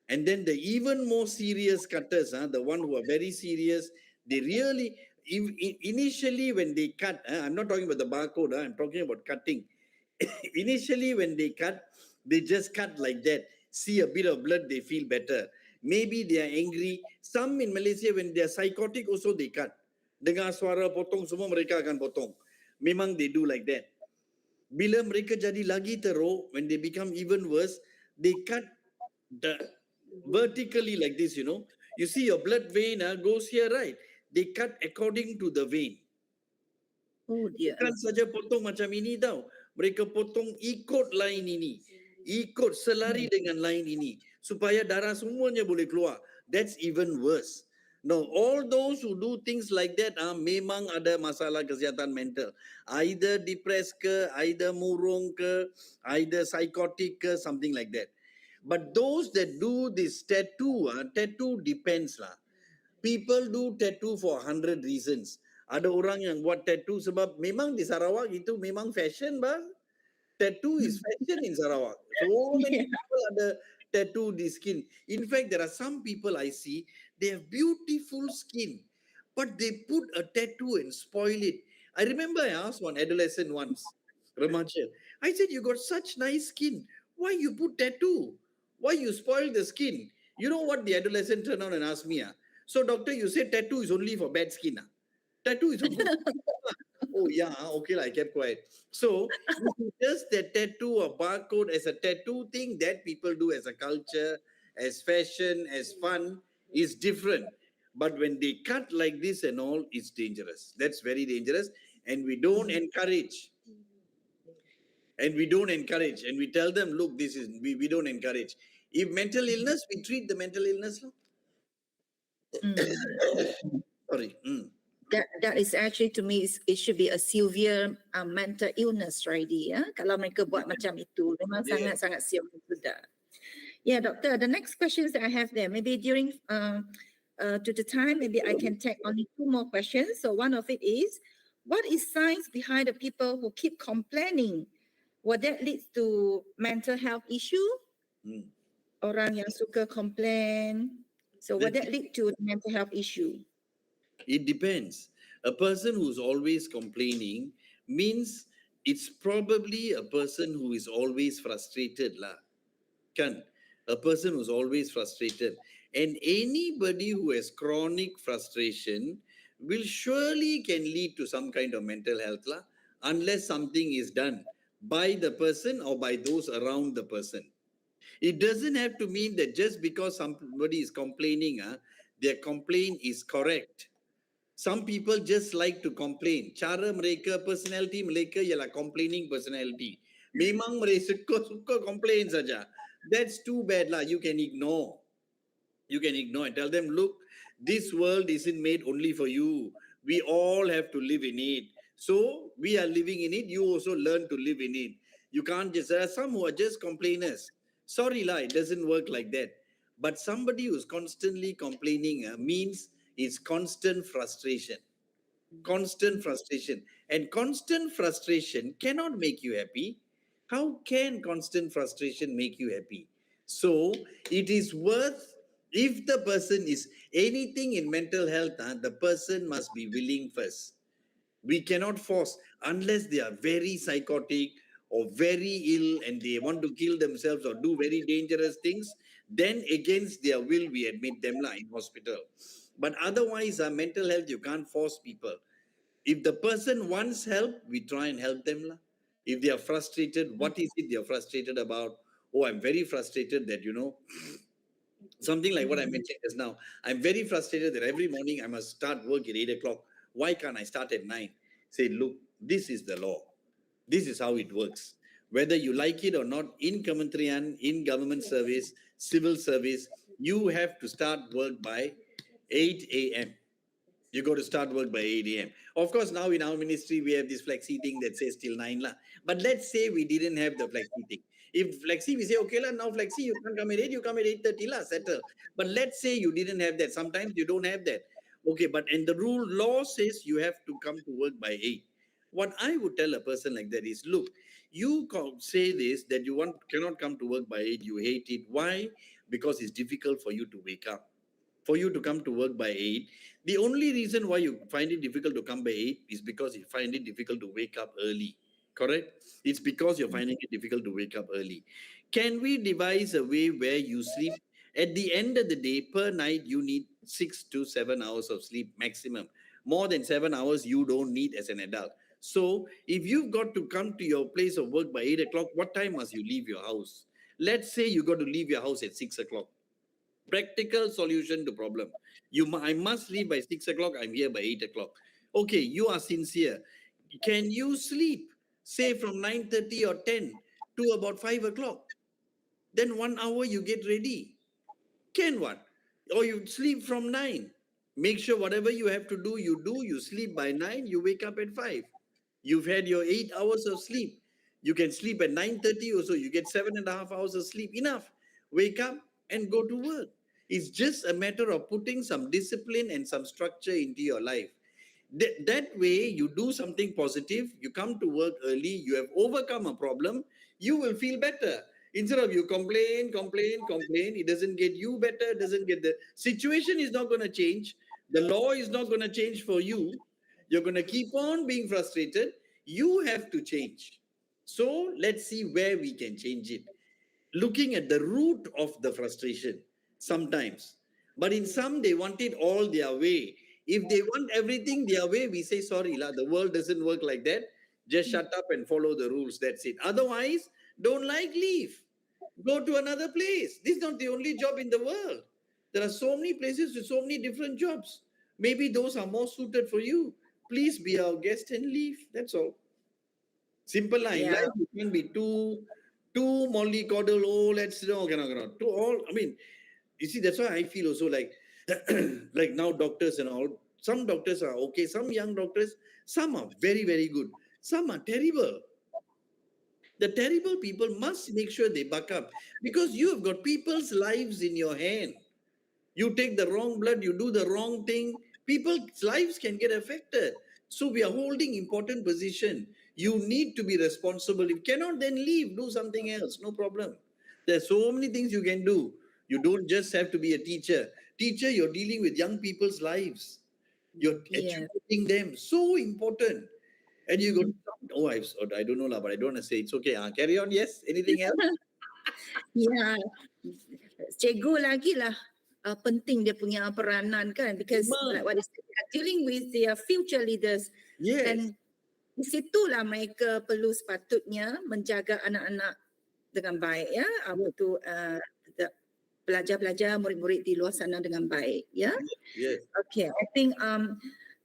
And then the even more serious cutters, the one who are very serious, they really, initially when they cut, I'm not talking about the barcode, I'm talking about cutting. Initially when they cut, they just cut like that. See a bit of blood, they feel better. Maybe they are angry. Some in Malaysia, when they are psychotic also they cut. Dengar suara potong semua mereka akan potong. Memang they do like that. Bila mereka jadi lagi teruk, when they become even worse, they cut vertically like this, you know. You see your blood vein goes here, right? They cut according to the vein. Oh dear. Bukan saja potong macam ini tau. Mereka potong ikut line ini. Ikut selari dengan line ini. Supaya darah semuanya boleh keluar. That's even worse. No, all those who do things like that memang ada masalah kesihatan mental. Either depressed ke, either murung ke, either psychotic ke, something like that. But those that do this tattoo, tattoo depends lah. People do tattoo for 100 reasons. Ada orang yang buat tattoo sebab memang di Sarawak itu memang fashion, bang. Tattoo is fashion in Sarawak. So many people ada tattoo di skin. In fact, there are some people I see, they have beautiful skin, but they put a tattoo and spoil it. I remember I asked one adolescent once, remaja, I said, you got such nice skin. Why you put tattoo? Why you spoil the skin? You know what the adolescent turned around and asked me? So doctor, you said tattoo is only for bad skin. Tattoo is for good. Oh yeah, okay, I kept quiet. So if you just that tattoo or barcode as a tattoo thing that people do as a culture, as fashion, as fun is different. But when they cut like this and all, it's dangerous. That's very dangerous, and we don't encourage. And we don't encourage, and we tell them, look, this is we don't encourage. If mental illness, we treat the mental illness. Sorry. That is actually, to me, it should be a severe mental illness already. Ya? Kalau mereka buat macam itu, memang Yeah. sangat-sangat serius sudah. Yeah, doctor, the next questions that I have there, maybe during to the time, maybe I can take only 2 more questions. So one of it is, what is science behind the people who keep complaining? What that leads to mental health issue? Orang yang suka complain. So what that lead to mental health issue? It depends. A person who's always complaining means it's probably a person who is always frustrated lah. Kan? A person who's always frustrated. And anybody who has chronic frustration will surely can lead to some kind of mental health lah, unless something is done by the person or by those around the person. It doesn't have to mean that just because somebody is complaining, their complaint is correct. Some people just like to complain. Cara mereka, personality mereka ialah complaining personality. Memang mereka suka complain saja. That's too bad lah. You can ignore. You can ignore and tell them, look, this world isn't made only for you. We all have to live in it. So we are living in it. You also learn to live in it. You can't just, there are some who are just complainers. Sorry lah, it doesn't work like that. But somebody who's constantly complaining means it's constant frustration. Constant frustration. And constant frustration cannot make you happy. How can constant frustration make you happy? So it is worth, if the person is anything in mental health, the person must be willing first. We cannot force, unless they are very psychotic or very ill and they want to kill themselves or do very dangerous things, then against their will we admit them in hospital. But otherwise, mental health, you can't force people. If the person wants help, we try and help them. If they are frustrated, what is it they are frustrated about? Oh, I'm very frustrated that, something like what I mentioned just now. I'm very frustrated that every morning I must start work at 8 o'clock. Why can't I start at 9? Say, look, this is the law. This is how it works. Whether you like it or not, in Kementerian, in government service, civil service, you have to start work by 8 a.m. You got to start work by 8 a.m. Of course, now in our ministry, we have this flexi thing that says till 9 lah. But let's say we didn't have the flexi thing. If flexi, we say, okay lah, now flexi, you can't come at 8, you come at 8:30 lah, settle. But let's say you didn't have that. Sometimes you don't have that. Okay, but and the law says you have to come to work by 8. What I would tell a person like that is, look, you say this, that you cannot come to work by 8, you hate it. Why? Because it's difficult for you to wake up. For you to come to work by 8, the only reason why you find it difficult to come by 8 is because you find it difficult to wake up early. Correct? It's because you're finding it difficult to wake up early. Can we devise a way where you sleep? At the end of the day, per night, you need 6 to 7 hours of sleep maximum. More than 7 hours, you don't need as an adult. So if you've got to come to your place of work by 8 o'clock, what time must you leave your house? Let's say you got to leave your house at 6 o'clock. Practical solution to problem. I must leave by 6 o'clock. I'm here by 8 o'clock. Okay, you are sincere. Can you sleep, say from 9:30 or 10 to about 5 o'clock? Then 1 hour you get ready. Can what? Or you sleep from 9. Make sure whatever you have to do, you do. You sleep by 9, you wake up at 5. You've had your 8 hours of sleep. You can sleep at 9:30 or so. You get 7.5 hours of sleep. Enough. Wake up and go to work. It's just a matter of putting some discipline and some structure into your life. That way, you do something positive, you come to work early, you have overcome a problem, you will feel better. Instead of you complain, it doesn't get you better, the situation is not going to change, the law is not going to change for you, you're going to keep on being frustrated, you have to change. So let's see where we can change it. Looking at the root of the frustration sometimes. But in some, they want it all their way. If they want everything their way, we say, sorry, lah, the world doesn't work like that. Just shut up and follow the rules. That's it. Otherwise, don't like, leave. Go to another place. This is not the only job in the world. There are so many places with so many different jobs. Maybe those are more suited for you. Please be our guest and leave. That's all. Simple line. Yeah. Life can be too mollycoddle. Oh, let's cannot. Too all. I mean, you see, that's why I feel also like, like now doctors and all. Some doctors are okay. Some young doctors. Some are very, very good. Some are terrible. The terrible people must make sure they buck up, because you have got people's lives in your hand. You take the wrong blood, you do the wrong thing, people's lives can get affected. So we are holding important position. You need to be responsible. If you cannot, then leave, do something else, no problem. There's so many things you can do. You don't just have to be a teacher. Teacher, you're dealing with young people's lives. You're Yeah. educating them. So important. And you go, I don't know, but I don't want to say. It's okay. Carry on. Yes. Anything else? Ya, cikgu lagi lah penting dia punya peranan kan, because like what is dealing with their future leaders. Yes. Dan di situlah mereka perlu sepatutnya menjaga anak-anak dengan baik, ya, pelajar-pelajar, murid-murid di luar sana dengan baik, ya. Yes. Okay, I think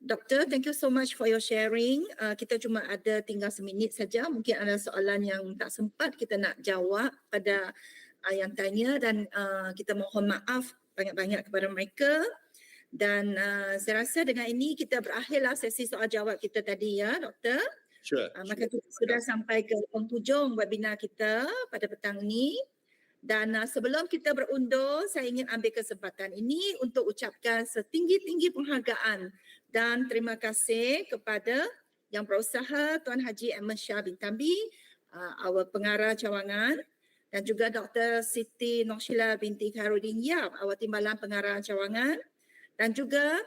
Doktor, thank you so much for your sharing. Kita cuma ada tinggal seminit saja. Mungkin ada soalan yang tak sempat kita nak jawab pada yang tanya, dan kita mohon maaf banyak-banyak kepada mereka. Dan saya rasa dengan ini kita berakhirlah sesi soal jawab kita tadi, ya Doktor. Sure. Maka kita sudah sampai ke penghujung webinar kita pada petang ini. Dan sebelum kita berundur, saya ingin ambil kesempatan ini untuk ucapkan setinggi-tinggi penghargaan dan terima kasih kepada Yang Berusaha Tuan Haji Ahmad Shah bin Tambi, our pengarah cawangan, dan juga Dr. Siti Noshila binti Khairuddin Yap, our timbalan pengarah cawangan, dan juga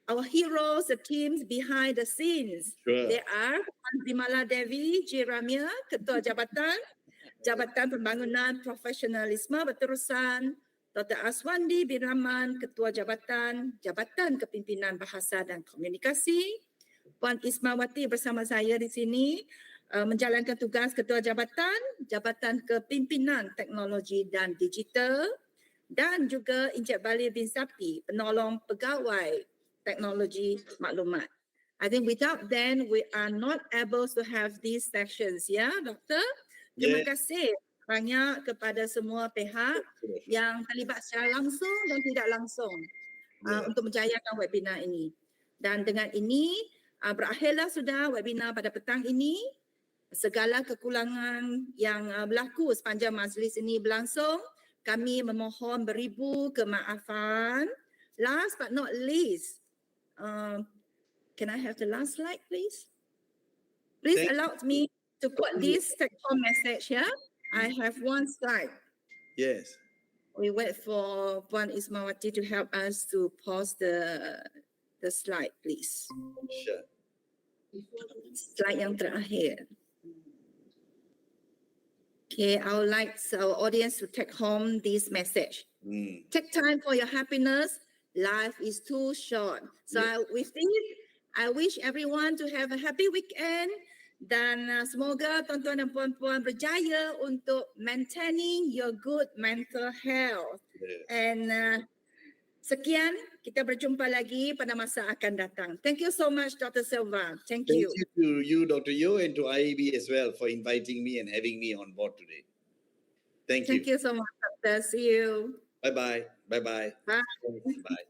our heroes, the teams behind the scenes. Sure. They are Puan Zimala Devi J. Ramia, Ketua Jabatan Pembangunan Profesionalisme Berterusan, Dr. Aswandi bin Rahman, Ketua Jabatan Kepemimpinan Bahasa dan Komunikasi, Puan Ismawati bersama saya di sini menjalankan tugas Ketua Jabatan Kepemimpinan Teknologi dan Digital, dan juga Encik Bali bin Sapi, Penolong Pegawai Teknologi Maklumat. I think without them, we are not able to have these sessions, ya, Doktor? Terima kasih banyak kepada semua pihak yang terlibat secara langsung dan tidak langsung untuk menjayakan webinar ini. Dan dengan ini berakhirlah sudah webinar pada petang ini. Segala kekurangan yang berlaku sepanjang majlis ini berlangsung, kami memohon beribu kemaafan. Last but not least, can I have the last slide, please? Please allow me to put this take-home message here. I have one slide. Yes. We wait for Puan Ismawati to help us to pause the slide, please. Sure. Slide yang terakhir. Okay, I would like our audience to take home this message. Take time for your happiness. Life is too short. So with this, I wish everyone to have a happy weekend. Dan semoga tuan-tuan dan puan-puan berjaya untuk maintaining your good mental health. And sekian, kita berjumpa lagi pada masa akan datang. Thank you so much, Dr. Silva. Thank you. Thank you to you, Dr. Yo, and to IAB as well for inviting me and having me on board today. Thank you. Thank you so much, Doctor. See you. Bye-bye. Bye-bye. Bye. Bye.